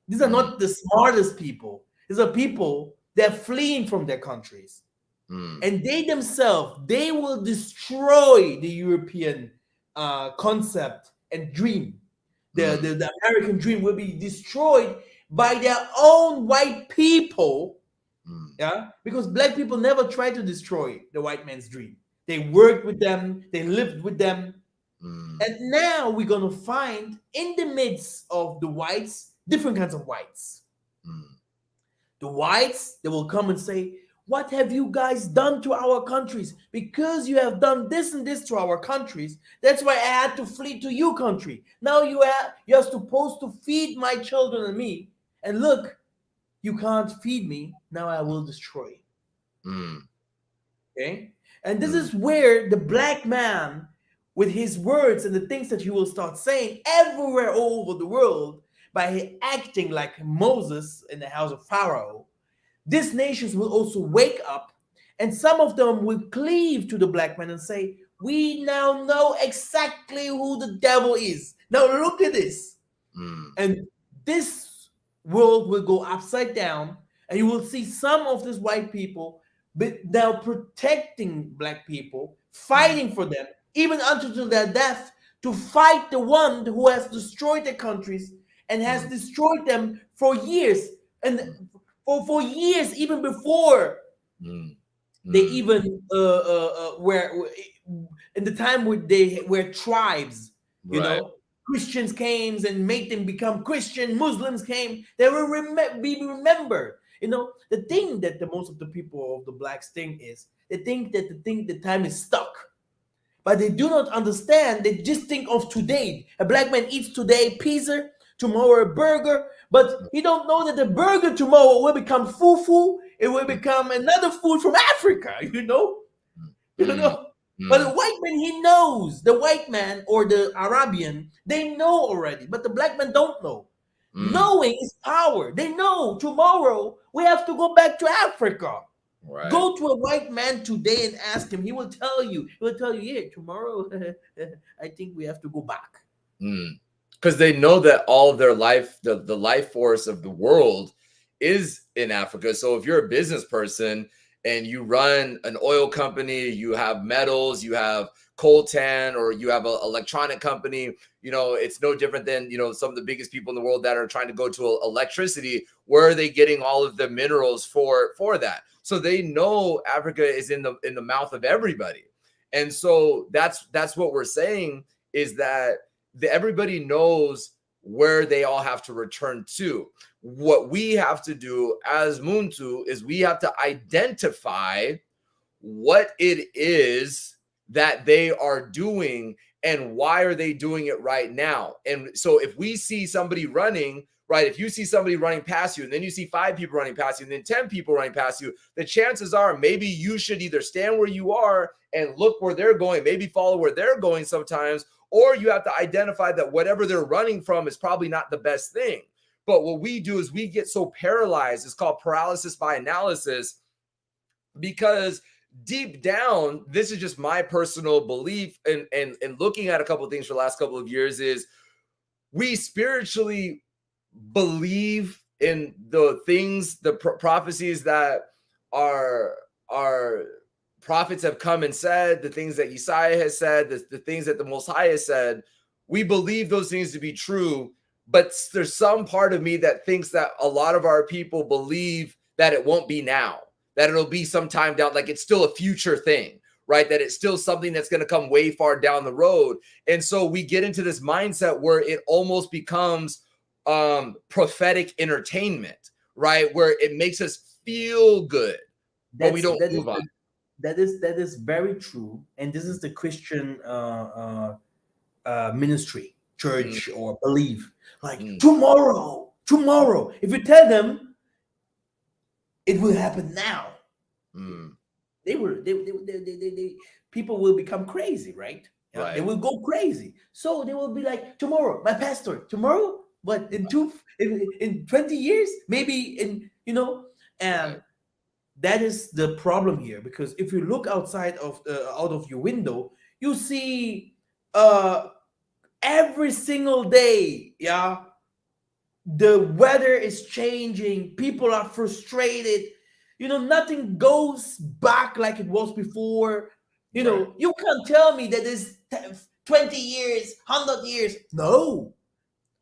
These are not the smartest people. These are people that are fleeing from their countries, and they themselves, they will destroy the European concept and dream. The American dream will be destroyed by their own white people. Yeah, because black people never tried to destroy the white man's dream. They worked with them, they lived with them, Mm, And now we're gonna find in the midst of the whites different kinds of whites. mm, The whites, they will come and say, "What have you guys done to our countries? Because you have done this and this to our countries. That's why I had to flee to your country. Now you're supposed to feed my children and me. And look, you can't feed me. Now I will destroy you." mm, Okay? And this mm, is where the black man, with his words and the things that he will start saying everywhere all over the world, by acting like Moses in the house of Pharaoh, these nations will also wake up, and some of them will cleave to the black man and say, "We now know exactly who the devil is. Now look at this." mm, And this world will go upside down, and you will see some of these white people now protecting black people, mm, fighting for them, even unto their death, to fight the one who has destroyed their countries and has mm, destroyed them for years. And mm, for years, even before mm, they mm. even were in the time where they were tribes, you Right. know, Christians came and made them become Christian. Muslims came, they will be remembered. You know, the thing that the most of the people of the blacks think is they think that the time is stuck, but they do not understand. They just think of today. A black man eats today pizza, tomorrow a burger, but he don't know that the burger tomorrow will become fufu. It will Mm, become another food from Africa. You know, you mm, know. But the mm, white man, he knows. The white man or the Arabian, they know already, but the black man don't know. mm. Knowing is power. They know tomorrow we have to go back to Africa. Right. Go to a white man today and ask him. He will tell you. He will tell you, "Yeah, tomorrow, I think we have to go back." Because they know that all of their life, the life force of the world is in Africa. So if you're a business person and you run an oil company, you have metals, you have coltan, or you have an electronic company, it's no different than, some of the biggest people in the world that are trying to go to electricity. Where are they getting all of the minerals for that? So they know Africa is in the mouth of everybody. And so that's what we're saying, is that everybody knows where they all have to return to. What we have to do as Muntu is we have to identify what it is that they are doing and why are they doing it right now. And so if we see somebody running, right, if you see somebody running past you and then you see 5 people running past you and then 10 people running past you, the chances are maybe you should either stand where you are and look where they're going, maybe follow where they're going sometimes, or you have to identify that whatever they're running from is probably not the best thing. But what we do is we get so paralyzed. It's called paralysis by analysis, because deep down, this is just my personal belief, and looking at a couple of things for the last couple of years, is we spiritually believe in the things, the prophecies that our prophets have come and said, the things that Yesaiah has said, the things that the Most High has said. We believe those things to be true, but there's some part of me that thinks that a lot of our people believe that it won't be now, that it'll be sometime down, like it's still a future thing, right? That it's still something that's going to come way far down the road. And so we get into this mindset where it almost becomes prophetic entertainment, right? Where it makes us feel good, but we That's don't that is move on. that is very true, and this is the Christian ministry, Mm, church, or belief. Like mm, tomorrow, tomorrow. If you tell them it will happen now, mm, they will. People will become crazy, right? Yeah, they right, will go crazy. So they will be like, "Tomorrow, my pastor. Tomorrow, but in 20 years, maybe in right, and that is the problem here, because if you look out of your window, you see uh every single day, yeah, the weather is changing, people are frustrated, nothing goes back like it was before. right, You can't tell me that it's 20 years, 100 years. No,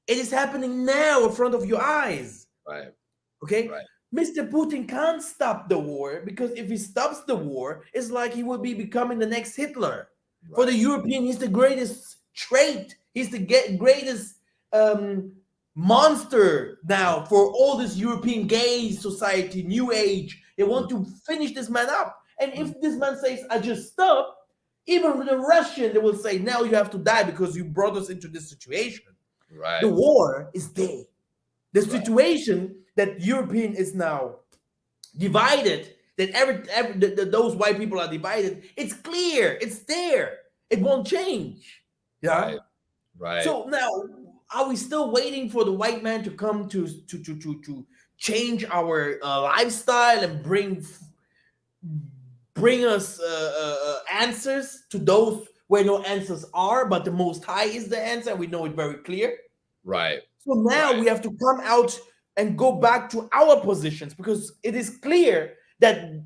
it is happening now in front of your eyes. right, Okay, right, Mr. Putin can't stop the war, because if he stops the war, it's like he will be becoming the next Hitler. For the right, European, he's the greatest trait. He's the greatest monster now for all this European gay society, new age. They want to finish this man up. And if this man says, I just stop, even with the Russian, they will say, now you have to die because you brought us into this situation. Right. The war is there. The Right. situation that European is now divided, that those white people are divided, it's clear, it's there. It won't change. Yeah. Right. Right. So now, are we still waiting for the white man to come to change our lifestyle and bring us answers to those where no answers are, but the Most High is the answer, and we know it very clear? Right. So now Right. we have to come out and go back to our positions, because it is clear that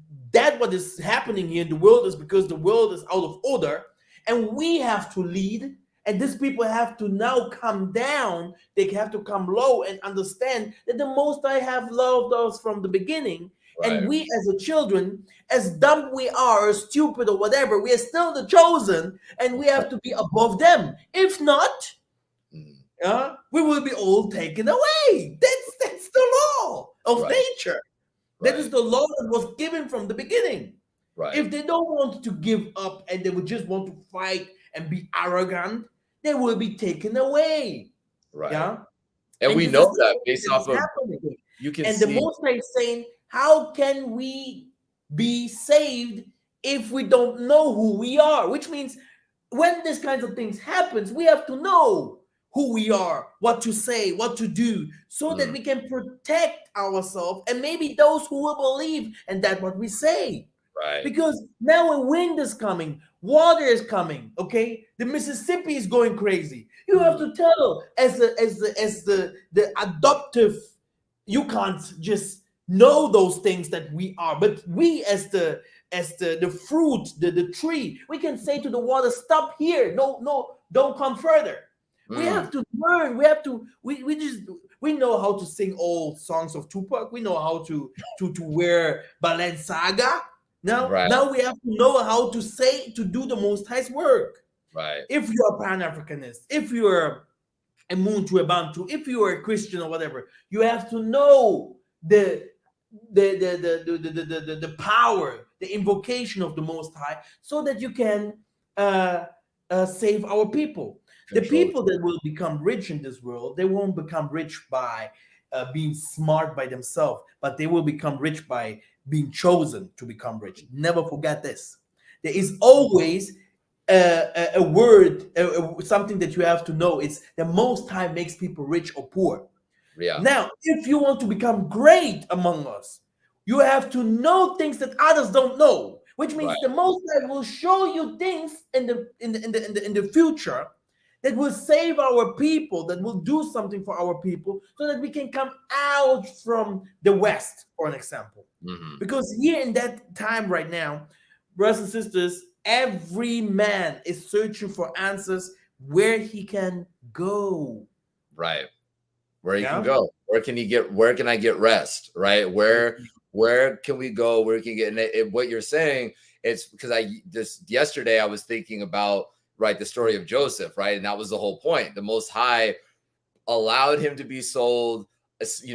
what is happening here in the world is because the world is out of order, and we have to lead. And these people have to now come down. They have to come low and understand that the Most High have loved us from the beginning. Right. And we as a children, as dumb we are, or stupid or whatever, we are still the chosen, and we have to be above them. If not, we will be all taken away. That's the law of Right. nature. Right. That is the law that was given from the beginning. Right. If they don't want to give up and they would just want to fight and be arrogant, they will be taken away. Right. Yeah. And we this know is the that thing based that off is of happening. you can And see the Most High is saying, how can we be saved if we don't know who we are? Which means when these kinds of things happens, we have to know who we are, what to say, what to do, so that we can protect ourselves and maybe those who will believe in that what we say. right. Because now a wind is coming, water is coming. Okay, the Mississippi is going crazy. You have to tell as the adoptive. You can't just know those things that we are, but we as the fruit, the tree, we can say to the water, stop here. No, don't come further. We have to learn. We have to. We know how to sing old songs of Tupac. We know how to wear Balenciaga. Now we have to know how to say, to do the Most High's work. Right. If you're a Pan-Africanist, if you're a Muntu, a Bantu, if you are a Christian or whatever, you have to know the power, the invocation of the Most High, so that you can save our people. The people that will become rich in this world, they won't become rich by being smart by themselves, but they will become rich by being chosen to become rich. Never forget this. There is always a word, something that you have to know. It's the Most High makes people rich or poor. Yeah. Now, if you want to become great among us, you have to know things that others don't know, which means the Most High will show you things in the future that will save our people, that will do something for our people, so that we can come out from the West, for an example. Because here in that time right now, brothers and sisters, every man is searching for answers where he can go. Right. Where he can go. Where can I get rest? Right. Where can we go? Where can you get, what you're saying, it's because yesterday I was thinking about, the story of Joseph, right? And that was the whole point. The Most High allowed him to be sold,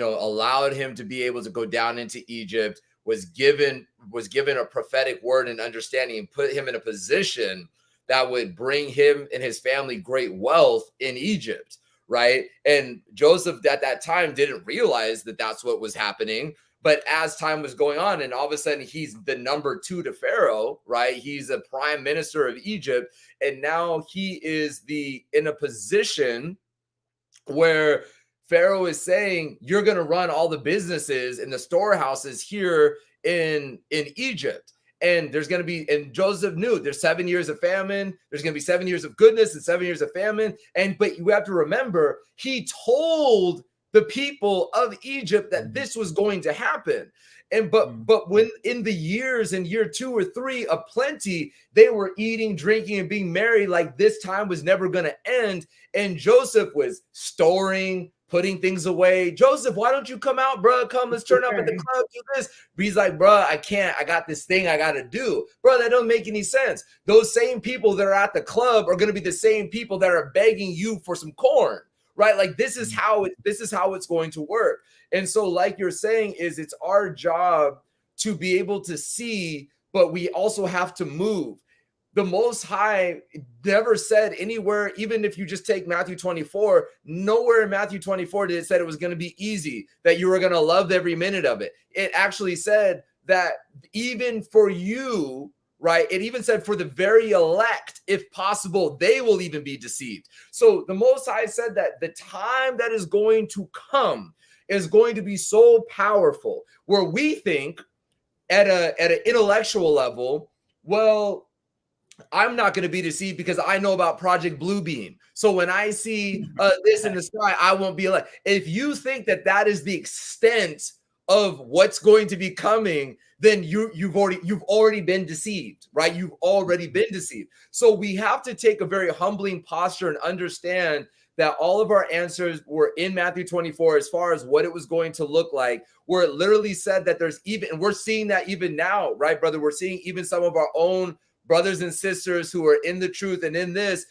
allowed him to be able to go down into Egypt, was given a prophetic word and understanding, and put him in a position that would bring him and his family great wealth in Egypt, right? And Joseph at that time didn't realize that that's what was happening. But as time was going on, and all of a sudden he's the number 2 to Pharaoh, right? He's a prime minister of Egypt. And now he is in a position where Pharaoh is saying, you're going to run all the businesses and the storehouses here in Egypt. And there's going to be, and Joseph knew there's 7 years of famine. There's going to be 7 years of goodness and 7 years of famine. But you have to remember, he told the people of Egypt that this was going to happen. And but when in the years in year 2 or 3 of plenty, they were eating, drinking, and being merry like this time was never going to end. And Joseph was storing, putting things away. Joseph, why don't you come out, bro? Come, let's turn up at the club, do this. He's like, bro, I can't. I got this thing I got to do. Bro, that don't make any sense. Those same people that are at the club are going to be the same people that are begging you for some corn, right? Like this is how it's going to work. And so like you're saying is it's our job to be able to see, but we also have to move. The Most High never said anywhere, even if you just take Matthew 24, nowhere in Matthew 24 did it said it was going to be easy, that you were going to love every minute of it. It actually said that even for you, right? It even said for the very elect, if possible, they will even be deceived. So the Most High said that the time that is going to come is going to be so powerful where we think at an intellectual level, well, I'm not going to be deceived because I know about Project Bluebeam. So when I see this in the sky, I won't be like, if you think that that is the extent of what's going to be coming, then you've already been deceived, right? You've already been deceived. So we have to take a very humbling posture and understand that all of our answers were in Matthew 24 as far as what it was going to look like, where it literally said that there's even, and we're seeing that even now, right, brother? We're seeing even some of our own brothers and sisters who are in the truth and in this,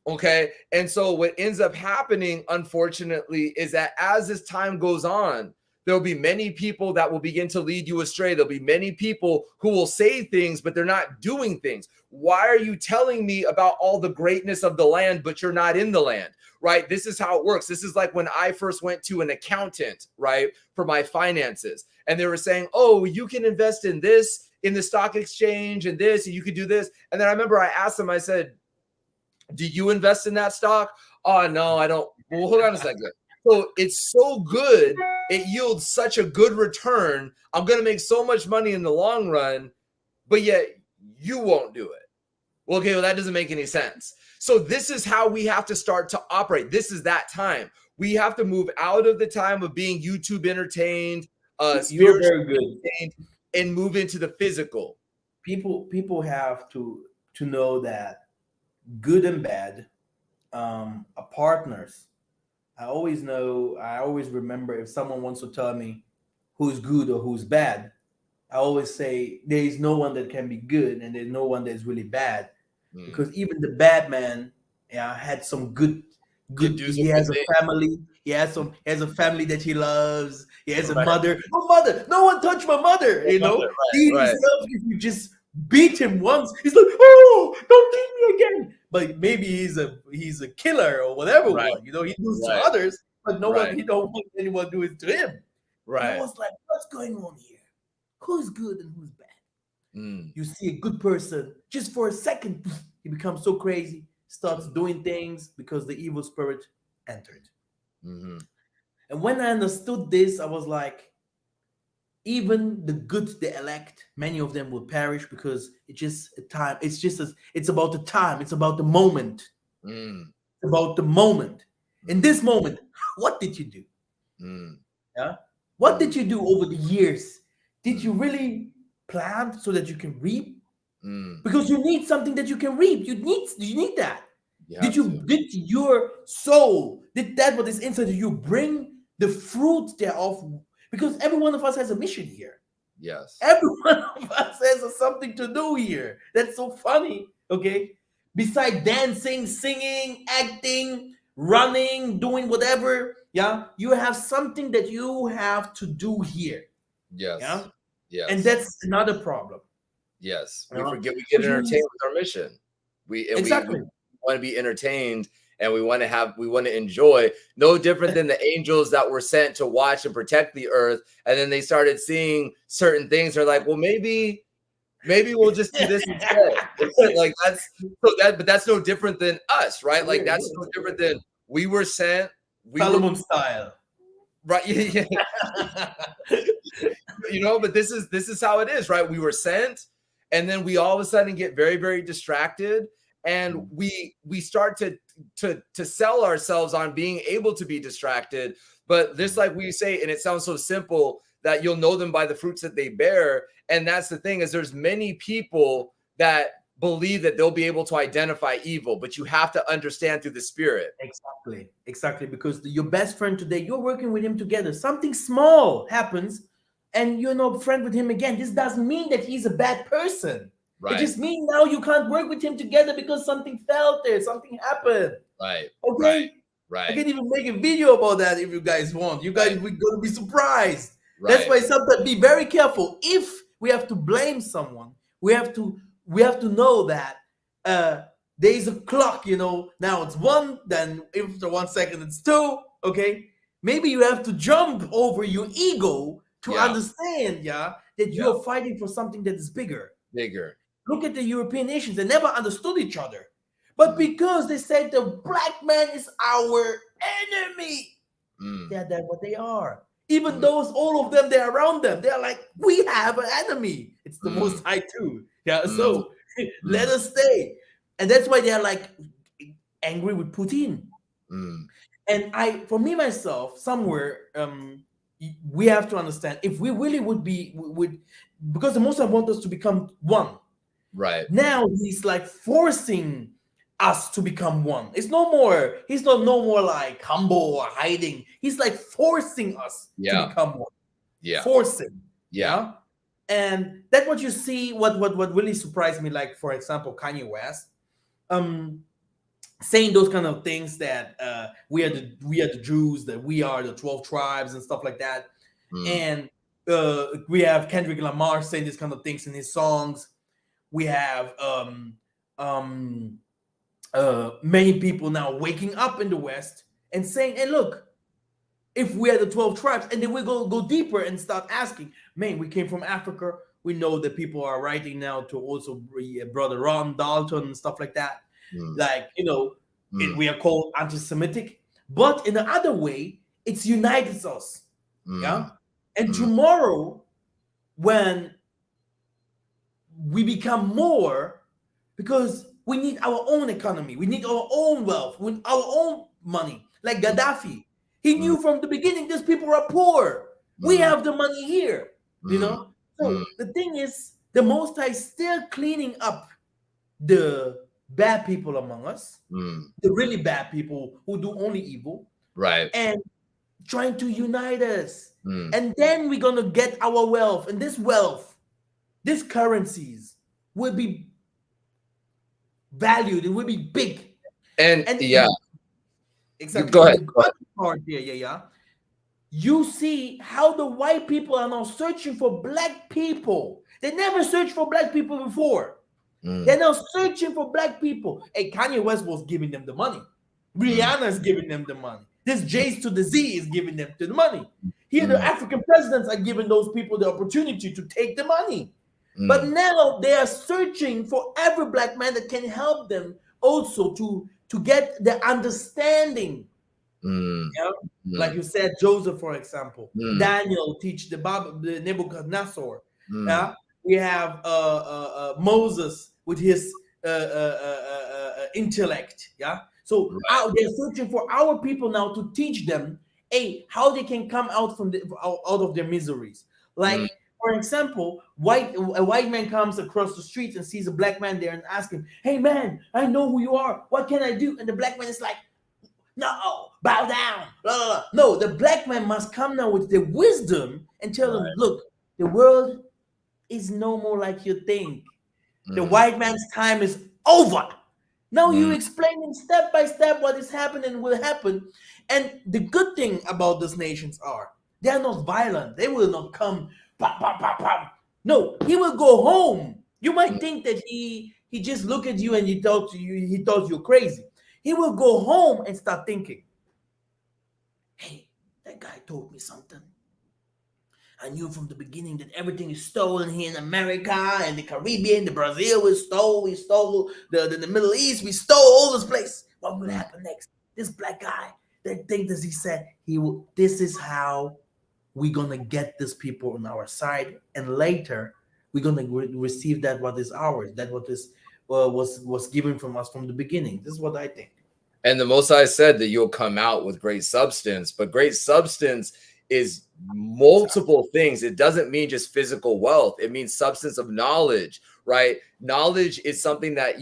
okay? And so what ends up happening, unfortunately, is that as this time goes on, there'll be many people that will begin to lead you astray. There'll be many people who will say things, but they're not doing things. Why are you telling me about all the greatness of the land, but you're not in the land, right? This is how it works. This is like when I first went to an accountant, right, for my finances. And they were saying, oh, you can invest in this, in the stock exchange and this, and you could do this. And then I remember I asked them, I said, do you invest in that stock? Oh, no, I don't. Well, hold on a second. So it's so good. It yields such a good return. I'm going to make so much money in the long run, but yet you won't do it. Well, okay, well, that doesn't make any sense. So this is how we have to start to operate. This is that time. We have to move out of the time of being YouTube entertained, You're very good. entertained, and move into the physical. People have to know that good and bad are partners. I always remember if someone wants to tell me who's good or who's bad, I always say there is no one that can be good and there's no one that's really bad, because even the bad man, yeah, had some good. He has a family. He has a family that he loves. He has a mother. No mother. No one touched my mother. You know, he himself. If you just beat him once, he's like, "Oh, don't beat me again." But maybe he's a killer or whatever. You know, he does to others, but no one. He don't want anyone do it to him. Right. And I was like, "What's going on here? Who's good and who's bad?" You see a good person, just for a second, he becomes so crazy. Starts doing things because the evil spirit entered. And when I understood this, I was like, even the good, the elect, many of them will perish because it's just a time. It's about the time. It's about the moment. It's about the moment. In this moment, what did you do? Yeah. What did you do over the years? Did you really plant so that you can reap? Because you need something that you can reap. You need that. Did your soul, did that what is inside of you bring the fruit thereof? Because every one of us has a mission here. Yes. Every one of us has something to do here. That's so funny. Okay. Besides dancing, singing, acting, running, doing whatever, yeah, you have something that you have to do here. Yes. Yeah. Yes. And that's another problem. Yes, we forget we get entertained with our mission. We want to be entertained, and we want to enjoy. No different than the angels that were sent to watch and protect the earth, and then they started seeing certain things. They're like, well, maybe we'll just do this instead. Like but that's no different than us, right? Like that's no different than we were sent. Solomon style, right? Yeah. You know, but this is how it is, right? We were sent. And then we all of a sudden get very, very distracted, and we start to sell ourselves on being able to be distracted. But just like we say, and it sounds so simple, that you'll know them by the fruits that they bear. And that's the thing, is there's many people that believe that they'll be able to identify evil, but you have to understand through the spirit. Exactly. Because your best friend today, you're working with him together. Something small happens, and you're not friend with him again. This doesn't mean that he's a bad person. It Right. just means now you can't work with him together because something fell there, something happened. Right. Okay. Right. I can even make a video about that if you guys want. You guys, we're gonna be surprised. Right. That's why sometimes be very careful. If we have to blame someone, we have to know that there's a clock. Now it's 1. Then after 1 second it's 2. Okay, maybe you have to jump over your ego to understand, that you're fighting for something that is bigger. Look at the European nations; they never understood each other. But because they said the black man is our enemy, they're what they are. Even those, all of them, they're around them. They're like, we have an enemy. It's the Most High too. Yeah, so let us stay. And that's why they're like angry with Putin. And for me, myself, somewhere, we have to understand, if we really would because the Most High wants us to become one. Right. Now he's like forcing us to become one. He's no more like humble or hiding. He's like forcing us to become one. Forcing. And that's what you see. What really surprised me, like for example, Kanye West, saying those kind of things that we are the Jews, that we are the 12 tribes and stuff like that. And we have Kendrick Lamar saying these kind of things in his songs. We have many people now waking up in the West and saying, hey, look, if we are the 12 tribes, and then we go deeper and start asking, man, we came from Africa. We know that people are writing now to also Brother Ron Dalton and stuff like that. Like, we are called anti-Semitic, but in the other way, it's unites us. And tomorrow, when we become more, because we need our own economy, we need our own wealth, with our own money. Like Gaddafi, he knew from the beginning these people are poor. We have the money here, So the thing is, the Most High is still cleaning up the bad people among us, the really bad people who do only evil, right? And trying to unite us, and then we're gonna get our wealth, and this wealth, these currencies will be valued, it will be big, and exactly. Go ahead. Part here, you see how the white people are now searching for black people. They never searched for black people before. They're now searching for black people. Hey, Kanye West was giving them the money. Rihanna's giving them the money. This J's to the Z is giving them the money. Here, the African presidents are giving those people the opportunity to take the money. But now they are searching for every black man that can help them also to get the understanding. Like you said, Joseph, for example, Daniel teach the Nebuchadnezzar. We have Moses with his intellect. So they're searching for our people now to teach them, how they can come out out of their miseries. Like, for example, a white man comes across the street and sees a black man there and asks him, hey man, I know who you are. What can I do? And the black man is like, no, bow down. Blah, blah, blah. No, the black man must come now with the wisdom and tell them, look, the world is no more like you think. The white man's time is over. Now you explain him step by step what is happening will happen. And the good thing about these nations are, they are not violent. They will not come, pam, pam, pam, pam. No, he will go home. You might think that he just look at you and he thought you're crazy. He will go home and start thinking, hey, that guy told me something. I knew from the beginning that everything is stolen here in America and the Caribbean, the Brazil, we stole the Middle East, we stole all this place. What will happen next? This black guy, that thing that he said, this is how we're gonna get these people on our side, and later we're gonna receive that what is ours, that what is was given from us from the beginning. This is what I think. And the Most High said that you'll come out with great substance, but great substance is multiple things. It doesn't mean just physical wealth. It means substance of knowledge, right? Knowledge is something that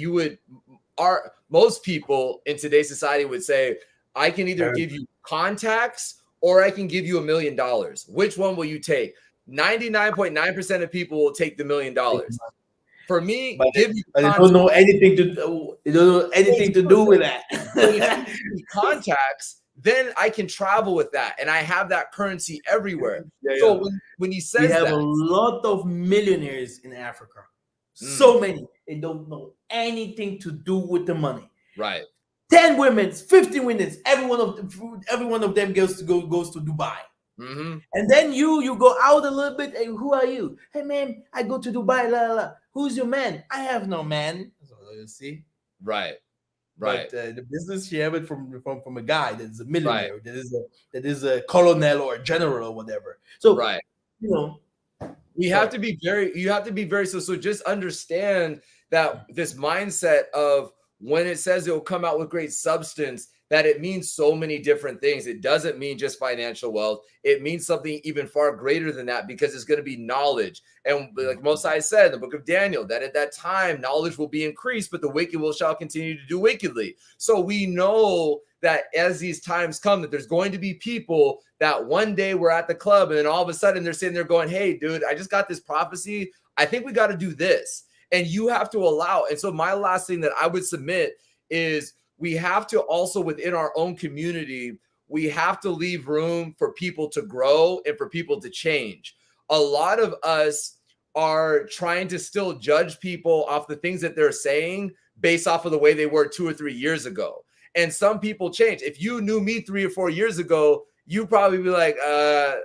most people in today's society would say, I can either give you contacts or I can give you $1 million. Which one will you take? 99.9% of people will take the $1 million. For me, But give you they don't contacts. know anything to do. They don't know anything to do with that. So if you give me contacts, then I can travel with that, and I have that currency everywhere. Yeah, So yeah. when he We says have a that, lot of millionaires in Africa. So many. They don't know anything to do with the money. right, 10 women, 15 women, every one of them goes to Dubai. And then you go out a little bit. Hey, who are you? Hey man, I go to Dubai. La, la, la. Who's your man? I have no man. So you see, right, but right, the business she have it from a guy that is a right, millionaire, that is a colonel or a general or whatever. So right. you know, You have sorry. to be very so just understand that this mindset of when it says it will come out with great substance, that it means so many different things. It doesn't mean just financial wealth. It means something even far greater than that, because it's going to be knowledge. And like Mosiah said in the book of Daniel, that at that time knowledge will be increased, but the wicked shall continue to do wickedly. So we know that as these times come, that there's going to be people that one day we're at the club and then all of a sudden they're sitting there going, hey, dude, I just got this prophecy. I think we got to do this. And you have to allow. And so my last thing that I would submit is we have to also, within our own community, we have to leave room for people to grow and for people to change. A lot of us are trying to still judge people off the things that they're saying based off of the way they were 2 or 3 years ago. And some people change. If you knew me 3 or 4 years ago, you probably be like,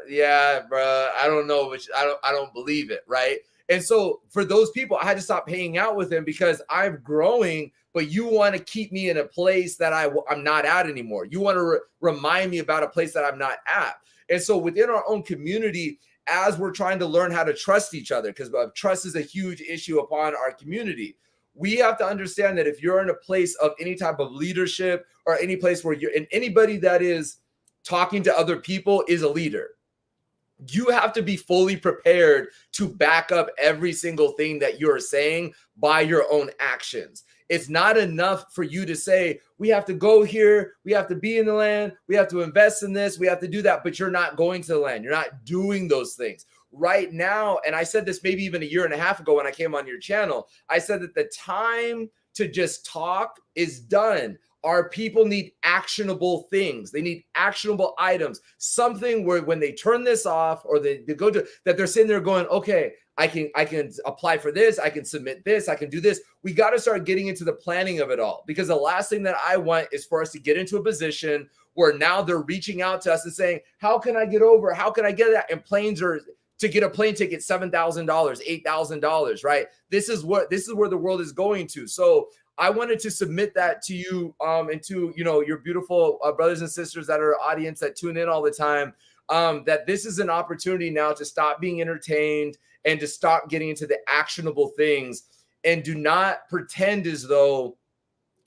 yeah, bro, I don't know, which I don't believe it, right? And so for those people, I had to stop hanging out with them because I'm growing, but you want to keep me in a place that I'm not at anymore. You want to remind me about a place that I'm not at. And so within our own community, as we're trying to learn how to trust each other, because trust is a huge issue upon our community, we have to understand that if you're in a place of any type of leadership or any place where you're in, anybody that is talking to other people is a leader. You have to be fully prepared to back up every single thing that you're saying by your own actions. It's not enough for you to say, we have to go here, we have to be in the land, we have to invest in this, we have to do that, but you're not going to the land. You're not doing those things. Right now, and I said this maybe even a year and a half ago when I came on your channel, I said that the time to just talk is done. Our people need actionable things. They need actionable items, something where when they turn this off or they go to that, they're sitting there going, okay, I can apply for this. I can submit this. I can do this. We got to start getting into the planning of it all, because the last thing that I want is for us to get into a position where now they're reaching out to us and saying, how can I get over? How can I get that? And planes are, to get a plane ticket, $7,000, $8,000, right? This is where the world is going to. So I wanted to submit that to you and to, your beautiful brothers and sisters that are audience that tune in all the time, that this is an opportunity now to stop being entertained and to stop getting into the actionable things, and do not pretend as though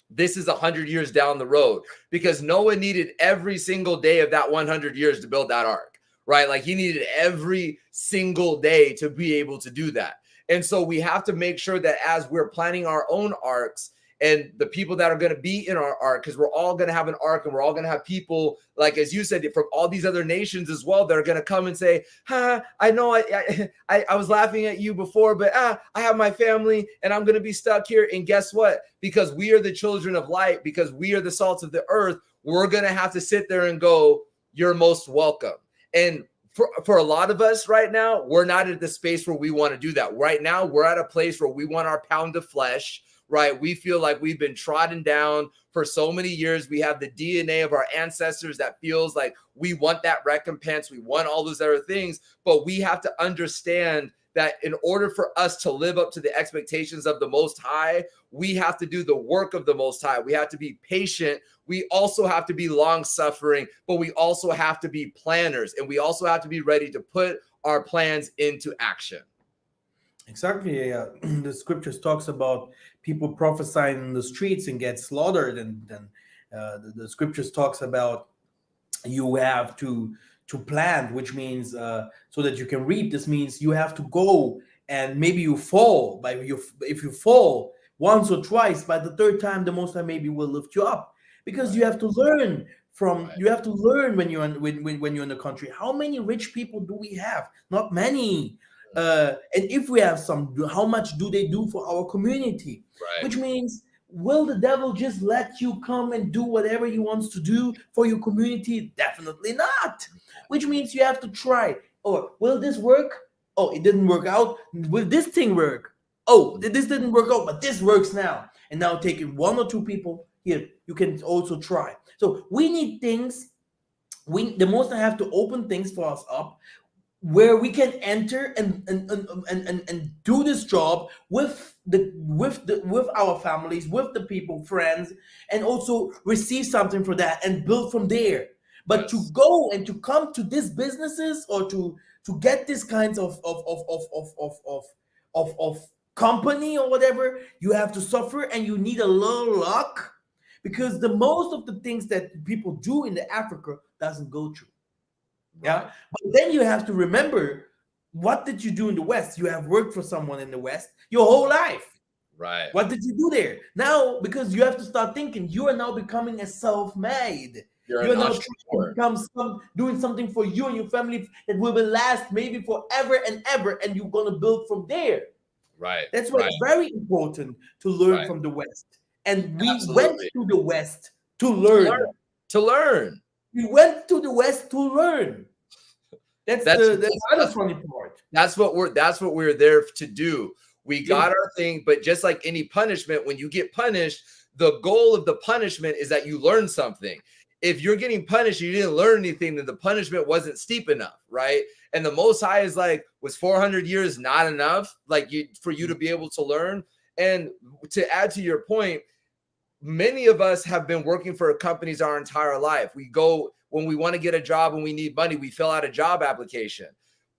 this is 100 years down the road, because Noah needed every single day of that 100 years to build that ark, right? Like he needed every single day to be able to do that. And so we have to make sure that as we're planning our own arcs, and the people that are going to be in our ark, because we're all going to have an ark, and we're all going to have people, like as you said, from all these other nations as well, that are going to come and say, I know I was laughing at you before, but I have my family and I'm going to be stuck here. And guess what? Because we are the children of light, because we are the salt of the earth, we're going to have to sit there and go, you're most welcome. And for a lot of us right now, we're not at the space where we want to do that. Right now, we're at a place where we want our pound of flesh, right? We feel like we've been trodden down for so many years. We have the DNA of our ancestors that feels like we want that recompense. We want all those other things, but we have to understand that in order for us to live up to the expectations of the Most High, we have to do the work of the Most High. We have to be patient. We also have to be long-suffering, but we also have to be planners, and we also have to be ready to put our plans into action. Exactly. The scriptures talks about people prophesying in the streets and get slaughtered, and then the scriptures talks about you have to plant, which means so that you can reap. This means you have to go and maybe you fall, but if you fall once or twice, by the third time the most high maybe will lift you up, because Right. you have to learn from, Right. you have to learn when you're in, when you're in the country. How many rich people do we have? Not many. And if we have some, how much do they do for our community? Right. Which means, will the devil just let you come and do whatever he wants to do for your community? Definitely not. Which means you have to try. Or will this work? Oh, it didn't work out. Will this thing work? Oh, this didn't work out, but this works now. And now taking one or two people here, you can also try. So we need things. We the most I have to open things for us up where we can enter and do this job with our families, with the people, friends, and also receive something for that and build from there. But to Yes. go and to come to these businesses, or to get this kinds of company or whatever, you have to suffer, and you need a little luck, because the most of the things that people do in the Africa doesn't go through. Right. Yeah. But then you have to remember, what did you do in the West? You have worked for someone in the West your whole life. Right. What did you do there? Now, because you have to start thinking, you are now becoming a self-made. You're You an are now trying to entrepreneur. become doing something for you and your family that will last maybe forever and ever, and you're gonna build from there. Right. That's why Right. it's very important to learn Right. from the West. And we went Absolutely. to the West to To learn. learn. To learn. We went to the West to learn. That's That's the other funny part. that's what we're there to do. We Yeah. got our thing, but just like any punishment, when you get punished, the goal of the punishment is that you learn something. If you're getting punished, you didn't learn anything, then the punishment wasn't steep enough, right? And the Most High is like, was 400 years not enough, like for you to be able to learn? And to add to your point, many of us have been working for companies our entire life. We go when we want to get a job and we need money, we fill out a job application.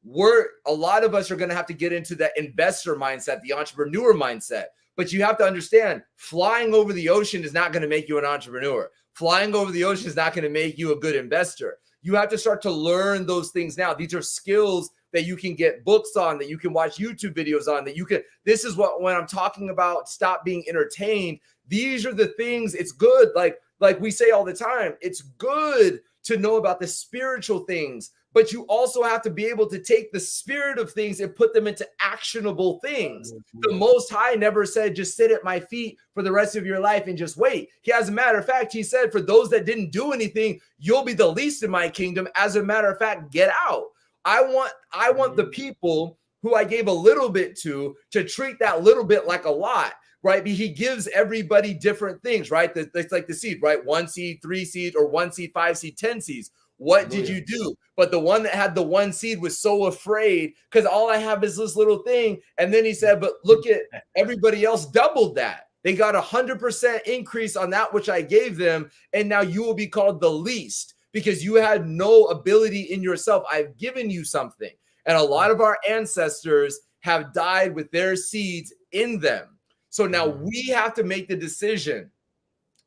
A lot of us are going to have to get into that investor mindset, the entrepreneur mindset. But you have to understand, flying over the ocean is not going to make you an entrepreneur. Flying over the ocean is not going to make you a good investor. You have to start to learn those things now. These are skills that you can get books on, that you can watch YouTube videos on, that you can. This is what, when I'm talking about stop being entertained, these are the things. It's good. Like we say all the time, it's good to know about the spiritual things, but you also have to be able to take the spirit of things and put them into actionable things. The Most High never said, just sit at my feet for the rest of your life and just wait. As a matter of fact, he said, for those that didn't do anything, you'll be the least in my kingdom. As a matter of fact, get out. I want the people who I gave a little bit to treat that little bit like a lot, right? He gives everybody different things, right? That's like the seed, right? 1 seed, 3 seeds, or 1 seed, 5 seed, 10 seeds. What did you do? But the one that had the 1 seed was so afraid, because all I have is this little thing. And then he said, but look at everybody else doubled that. They got 100% increase on that which I gave them. And now you will be called the least, because you had no ability in yourself. I've given you something. And a lot of our ancestors have died with their seeds in them. So now we have to make the decision.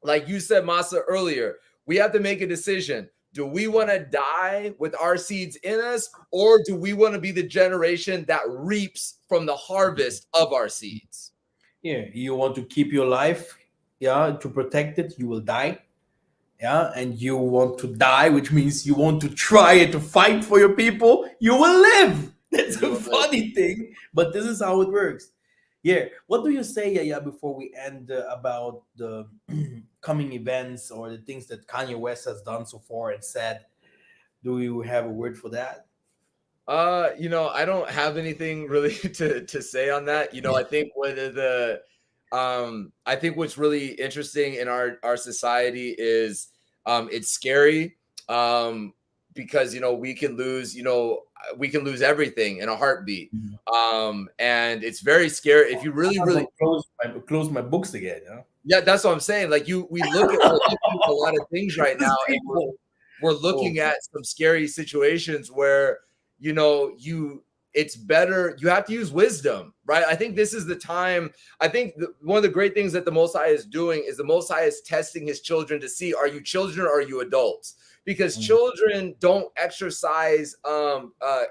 Like you said, Masa, earlier, we have to make a decision. Do we want to die with our seeds in us, or do we want to be the generation that reaps from the harvest of our seeds? Yeah, you want to keep your life, yeah, to protect it, you will die. Yeah, and you want to die, which means you want to try to fight for your people, you will live. That's a funny thing, but this is how it works. Yeah, what do you say, Yaya, before we end, about the coming events or the things that Kanye West has done so far and said? Do you have a word for that? I don't have anything really to say on that. I think I think what's really interesting in our society is it's scary, because we can lose everything in a heartbeat. And it's very scary if you really Close my books again. Yeah, yeah, that's what I'm saying. Like we look at a lot of things right now, and we're looking at some scary situations where it's better, you have to use wisdom, right? I think this is the time. I think one of the great things that the Most High is doing is the Most High is testing his children to see, are you children or are you adults? Because children don't exercise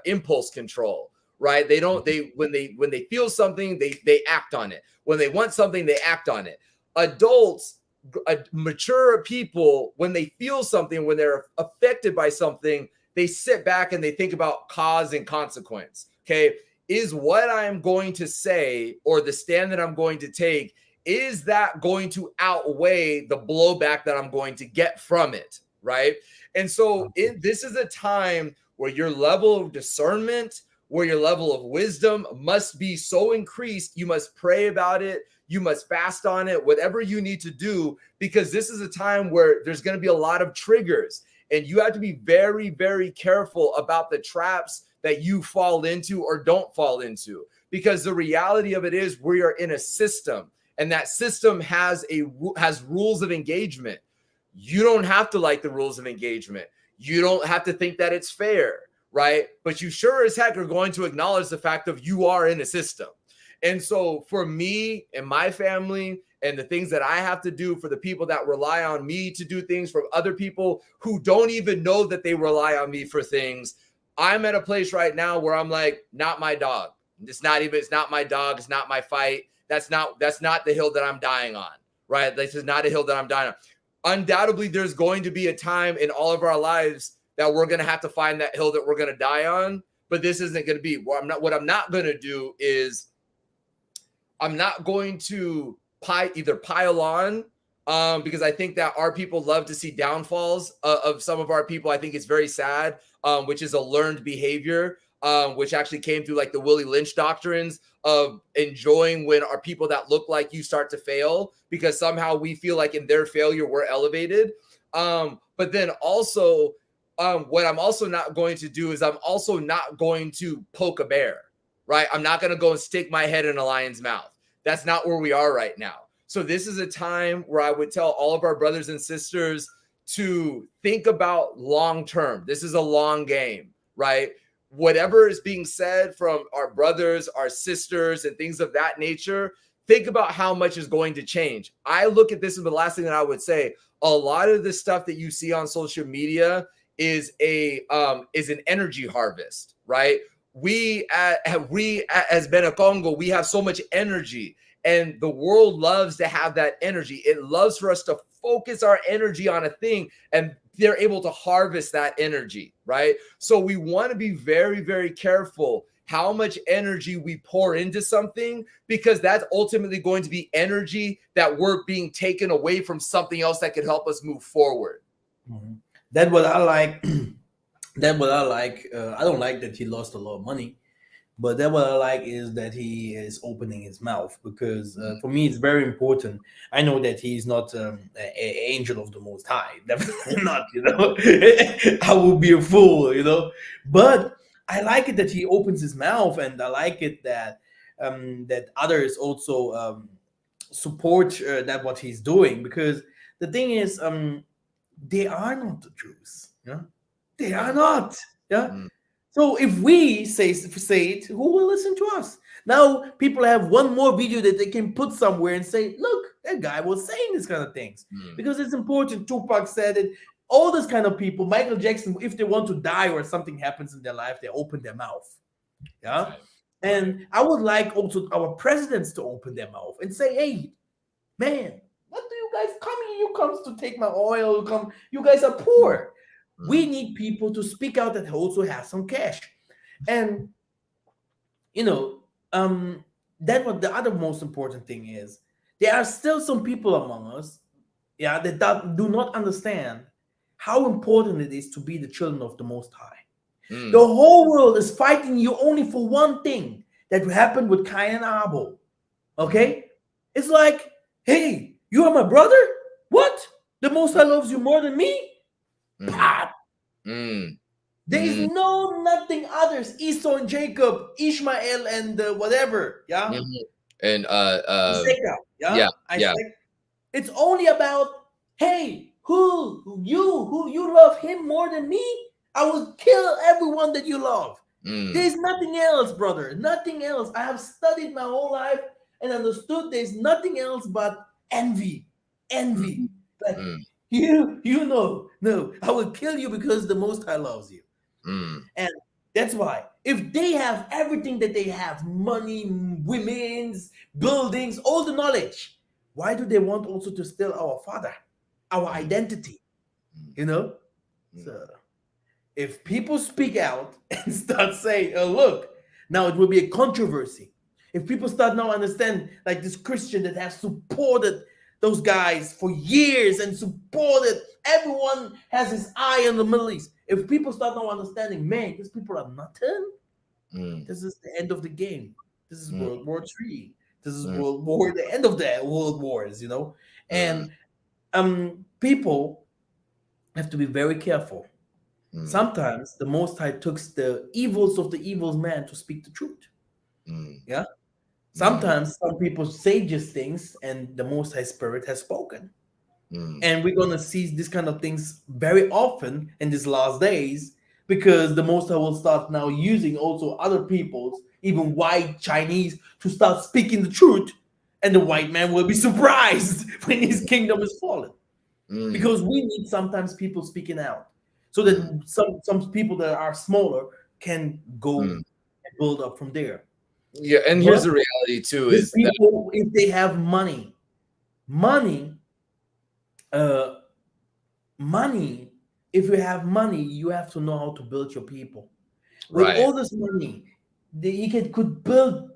impulse control, right? They don't, they when they feel something, they act on it. When they want something, they act on it. Adults, mature people, when they feel something, when they're affected by something, they sit back and they think about cause and consequence. Okay, is what I'm going to say or the stand that I'm going to take, is that going to outweigh the blowback that I'm going to get from it, right? And so this is a time where your level of discernment, where your level of wisdom must be so increased. You must pray about it. You must fast on it, whatever you need to do, because this is a time where there's going to be a lot of triggers. And you have to be very, very careful about the traps that you fall into or don't fall into. Because the reality of it is we are in a system, and that system has rules of engagement. You don't have to like the rules of engagement. You don't have to think that it's fair, right? But you sure as heck are going to acknowledge the fact of you are in a system. And so for me and my family and the things that I have to do, for the people that rely on me to do things, for other people who don't even know that they rely on me for things, I'm at a place right now where I'm like, not my dog. It's not my dog. It's not my fight. That's not the hill that I'm dying on, right? This is not a hill that I'm dying on. Undoubtedly, there's going to be a time in all of our lives that we're going to have to find that hill that we're going to die on. But this isn't going to be what I'm not going to do is I'm not going to either pile on, because I think that our people love to see downfalls of some of our people. I think it's very sad, which is a learned behavior, which actually came through like the Willie Lynch doctrines of enjoying when our people that look like you start to fail, because somehow we feel like in their failure, we're elevated. But then also, what I'm also not going to do is I'm also not going to poke a bear, right? I'm not going to go and stick my head in a lion's mouth. That's not where we are right now. So this is a time where I would tell all of our brothers and sisters to think about long term. This is a long game, right? Whatever is being said from our brothers, our sisters, and things of that nature, think about how much is going to change. I look at this, and the last thing that I would say, a lot of the stuff that you see on social media is an energy harvest, right? We as Benecongo, we have so much energy, and the world loves to have that energy. It loves for us to focus our energy on a thing, and they're able to harvest that energy, right? So we want to be very, very careful how much energy we pour into something, because that's ultimately going to be energy that we're being taken away from something else that could help us move forward. Mm-hmm. That's what I like. That's what I like. I don't like that he lost a lot of money, but that what I like is that he is opening his mouth, because for me it's very important. I know that he's not an angel of the Most High, definitely not. I would be a fool, But I like it that he opens his mouth, and I like it that that others also support that what he's doing, because the thing is, they are not the Jews. Yeah, they are not. Yeah. Mm. So if we say it, who will listen to us? Now people have one more video that they can put somewhere and say, look, that guy was saying these kind of things. Because it's important. Tupac said it. All this kind of people, Michael Jackson, if they want to die or something happens in their life, they open their mouth. Yeah. Right. And I would like also our presidents to open their mouth and say, hey, man, what do you guys come here? You comes to take my oil. You guys are poor. We need people to speak out that also have some cash. And that what the other most important thing is. There are still some people among us, that do not understand how important it is to be the children of the Most High. The whole world is fighting you only for one thing that happened with Cain and Abel. Okay? It's like, hey, you are my brother? What? The Most High loves you more than me? Pop. There is nothing others. Esau and Jacob, Ishmael and whatever. Yeah. And yiseka'yah, yeah. It's only about, hey, who you love him more than me? I will kill everyone that you love. There's nothing else, brother. Nothing else. I have studied my whole life and understood there's nothing else but envy. Like, no, I will kill you because the Most High loves you. And that's why If they have everything that they have, money, women's, buildings, all the knowledge, why do they want also to steal our father, our Mm, identity? mm, You know? mm, So if people speak out and start saying, oh, look, now it will be a controversy. If people start now understand, like this Christian that have supported those guys for years and supported, everyone has his eye on the Middle East. If people start now understanding, man, these people are nothing, mm, this is the end of the game. This is mm, World War III. This is mm, World War, the end of the world wars, you know? mm, And people have to be very careful. mm, Sometimes the Most High took the evils of the evil man to speak the truth. mm, Yeah. mm, Sometimes some people say just things and the Most High Spirit has spoken. mm, And we're going to see this kind of things very often in these last days because the Most High will start now using also other peoples, even white Chinese, to start speaking the truth. And the white man will be surprised when his kingdom is fallen mm, because we need sometimes people speaking out so mm, that some people that are smaller can go mm. and build up from there. Yeah, and here's But the reality too these is that people, if they have money, uh money, if you have money, you have to know how to build your people. With right. all this money, you could build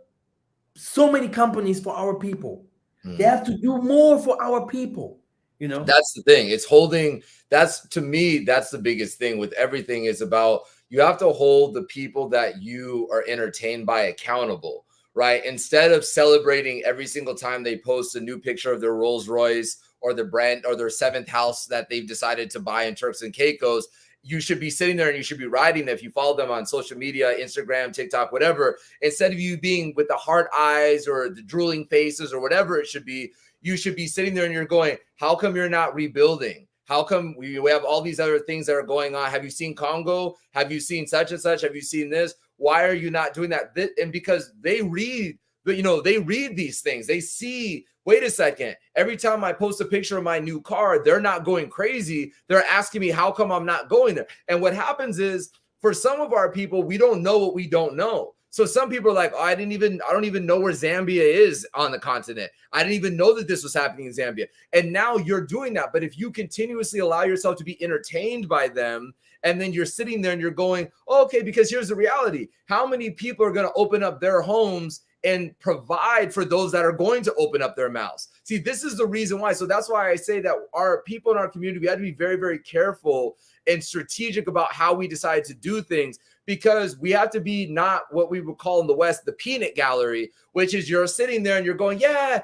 so many companies for our people. They Mm. have to do more for our people, you know. That's the thing. It's holding, that's to me, that's the biggest thing with everything is about you have to hold the people that you are entertained by accountable, right? Instead of celebrating every single time they post a new picture of their Rolls Royce or the brand or their seventh house that they've decided to buy in Turks and Caicos, you should be sitting there and you should be writing. If you follow them on social media, Instagram, TikTok, whatever, instead of you being with the hard eyes or the drooling faces or whatever it should be, you should be sitting there and you're going, how come you're not rebuilding? How come we have all these other things that are going on? Have you seen Congo? Have you seen such and such? Have you seen this? Why are you not doing that? And because they read, but they read these things. They see, wait a second, every time I post a picture of my new car, they're not going crazy. They're asking me, how come I'm not going there? And what happens is, for some of our people, we don't know what we don't know. So some people are like, oh, I don't even know where Zambia is on the continent. I didn't even know that this was happening in Zambia. And now you're doing that. But if you continuously allow yourself to be entertained by them, and then you're sitting there and you're going, oh, okay, because here's the reality. How many people are going to open up their homes and provide for those that are going to open up their mouths? See, this is the reason why. So that's why I say that our people in our community, we have to be very, very careful and strategic about how we decide to do things, because we have to be not what we would call in the West the peanut gallery, which is you're sitting there and you're going, yeah,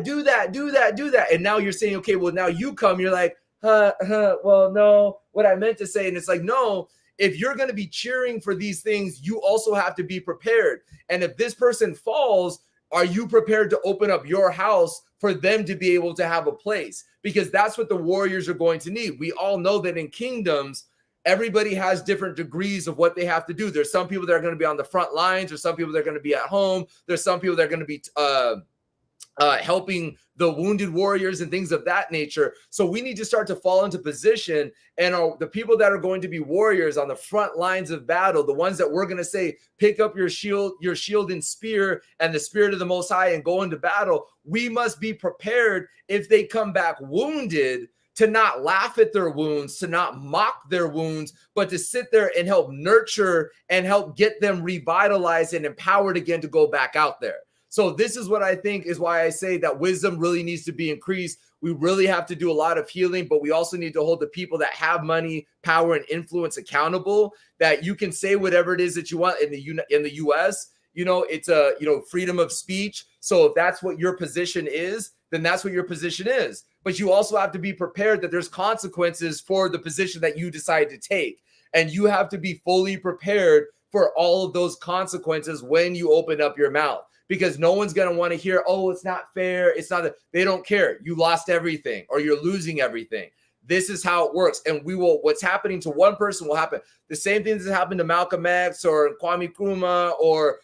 do that, do that, do that. And now you're saying, okay, well, now you come, you're like, well, no, what I meant to say. And it's like, no, if you're going to be cheering for these things, you also have to be prepared. And if this person falls, are you prepared to open up your house for them to be able to have a place? Because that's what the warriors are going to need. We all know that in kingdoms, everybody has different degrees of what they have to do. There's some people that are going to be on the front lines. There's some people that are going to be at home. There's some people that are going to be helping the wounded warriors and things of that nature. So we need to start to fall into position. And the people that are going to be warriors on the front lines of battle, the ones that we're going to say, pick up your shield and spear and the spirit of the Most High and go into battle. We must be prepared if they come back wounded, to not laugh at their wounds, to not mock their wounds, but to sit there and help nurture and help get them revitalized and empowered again to go back out there. So this is what I think is why I say that wisdom really needs to be increased. We really have to do a lot of healing, but we also need to hold the people that have money, power, and influence accountable, that you can say whatever it is that you want in the US. It's a freedom of speech. So if that's what your position is, then that's what your position is. But you also have to be prepared that there's consequences for the position that you decide to take. And you have to be fully prepared for all of those consequences when you open up your mouth. Because no one's going to want to hear, oh, it's not fair. It's not that. They don't care. You lost everything or you're losing everything. This is how it works. And what's happening to one person will happen. The same thing that happened to Malcolm X or Kwame Nkrumah or,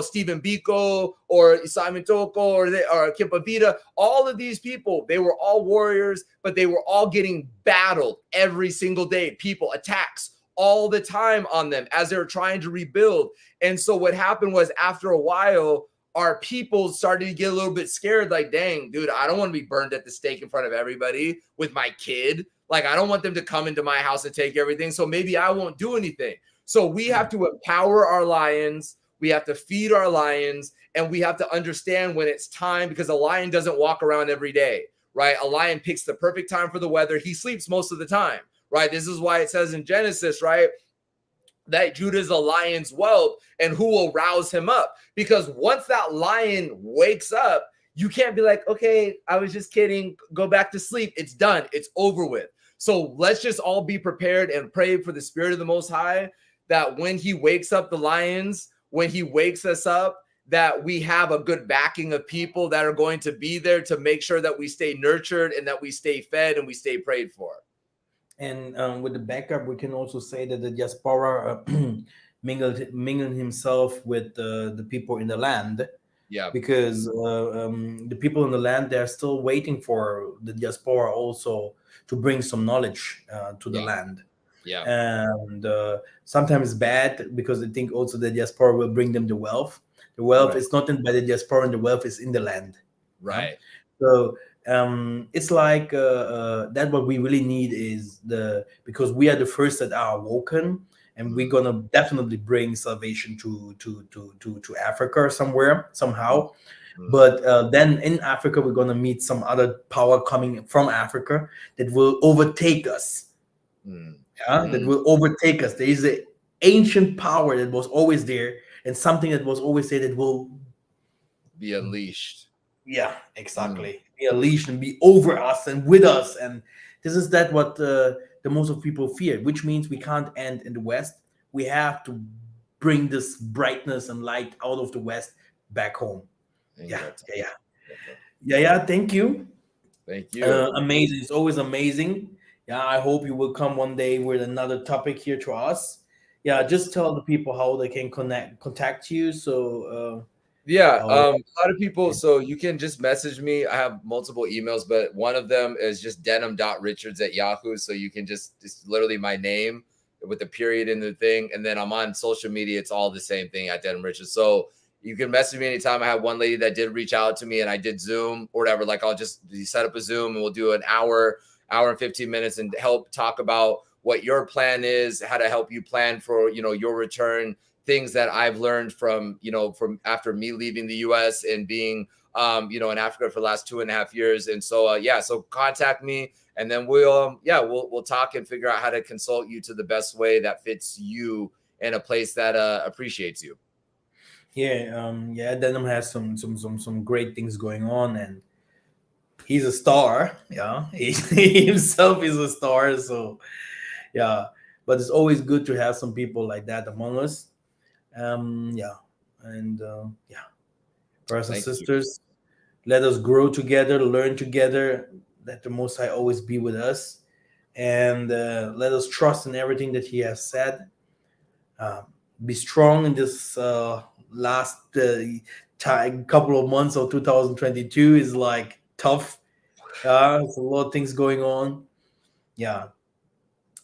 Stephen Biko or Simon Toko or Kimpavita. All of these people, they were all warriors, but they were all getting battled every single day. People, attacks all the time on them as they're trying to rebuild. And so what happened was, after a while, our people started to get a little bit scared. Like, dang, dude, I don't want to be burned at the stake in front of everybody with my kid. Like, I don't want them to come into my house and take everything. So maybe I won't do anything. So we have to empower our lions. We have to feed our lions, and we have to understand when it's time, because a lion doesn't walk around every day, right? A lion picks the perfect time for the weather. He sleeps most of the time, right? This is why it says in Genesis, right, that Judah is a lion's whelp, and who will rouse him up? Because once that lion wakes up, you can't be like, okay, I was just kidding, go back to sleep. It's done. It's over with. So let's just all be prepared and pray for the Spirit of the Most High, that when he wakes up the lions, when he wakes us up, that we have a good backing of people that are going to be there to make sure that we stay nurtured and that we stay fed and we stay prayed for. And with the backup, we can also say that the diaspora mingled himself with the people in the land, Yeah. because the people in the land, they're still waiting for the diaspora also to bring some knowledge to the Yeah. land. Yeah. And sometimes bad, because they think also the diaspora will bring them the wealth. The wealth Right. is not in by the diaspora, and the wealth is in the land. Right. So it's like that. What we really need is because we are the first that are awoken, and we're gonna definitely bring salvation to Africa somewhere somehow. But then in Africa, we're gonna meet some other power coming from Africa that will overtake us. Yeah, that will overtake us. There is an ancient power that was always there, and something that was always there that will, Be unleashed. yeah, exactly, be unleashed and be over us and with us. And this is that what the most of people fear, which means we can't end in the West. We have to bring this brightness and light out of the West back home. Yeah, yeah, yeah. Thank you. Thank you. Amazing. It's always amazing. Yeah, I hope you will come one day with another topic here to us. Yeah, just tell the people how they can contact you. So Yeah, how a lot of people. So you can just message me. I have multiple emails, but one of them is just denim.richards@yahoo. So you can just literally my name with a period in the thing. And then I'm on social media. It's all the same thing at Denim Richards. So you can message me anytime. I had one lady that did reach out to me, and I did Zoom or whatever. Like, I'll just set up a Zoom and we'll do an hour and 15 minutes and help talk about what your plan is, how to help you plan for, your return, things that I've learned from after me leaving the US and being, in Africa for the last 2.5 years. And so, so contact me, and then we'll talk and figure out how to consult you to the best way that fits you in a place that appreciates you. yeah, Denim has some great things going on, and he's a star. Yeah, he himself is a star. So yeah, but it's always good to have some people like that among us. Yeah, and yeah, brothers and Thank you. sisters, let us grow together, learn together. Let the Most High always be with us, and let us trust in everything that He has said. Um, be strong in this last time, couple of months of 2022 is like tough. There's a lot of things going on. Yeah,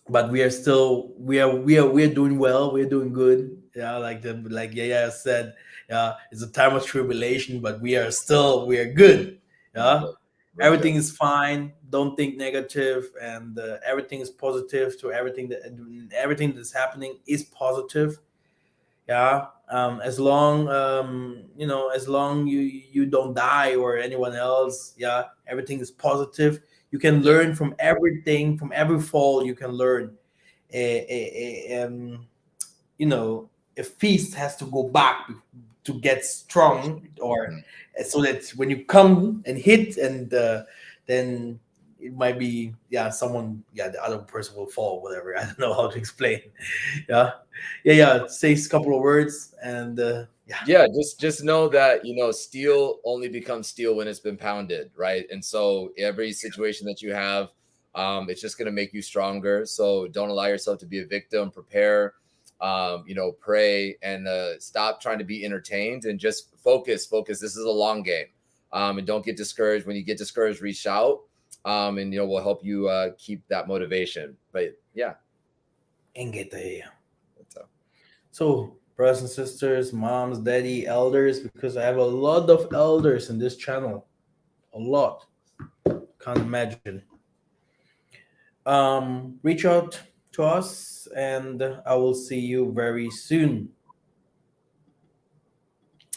but we are still we are doing well. We're doing good. Yeah, like Yaya said, yeah, it's a time of tribulation, but we are good. Yeah, everything is fine. Don't think negative, and everything is positive. To everything that's happening is positive. Yeah, as long you don't die or anyone else. Yeah, everything is positive. You can learn from everything, from every fall. You can learn. You know, a feast has to go back to get strong, or so that when you come and hit, and then it might be, the other person will fall, whatever. I don't know how to explain. Yeah, say a couple of words, and Just know that steel only becomes steel when it's been pounded, right? And so every situation that you have, it's just going to make you stronger. So don't allow yourself to be a victim. Prepare, pray, and stop trying to be entertained, and just focus. This is a long game, and don't get discouraged. When you get discouraged, reach out, and we'll help you keep that motivation. But yeah. Engete. That's a- So, brothers and sisters, moms, daddy, elders, because I have a lot of elders in this channel. A lot. Can't imagine. Reach out to us, and I will see you very soon.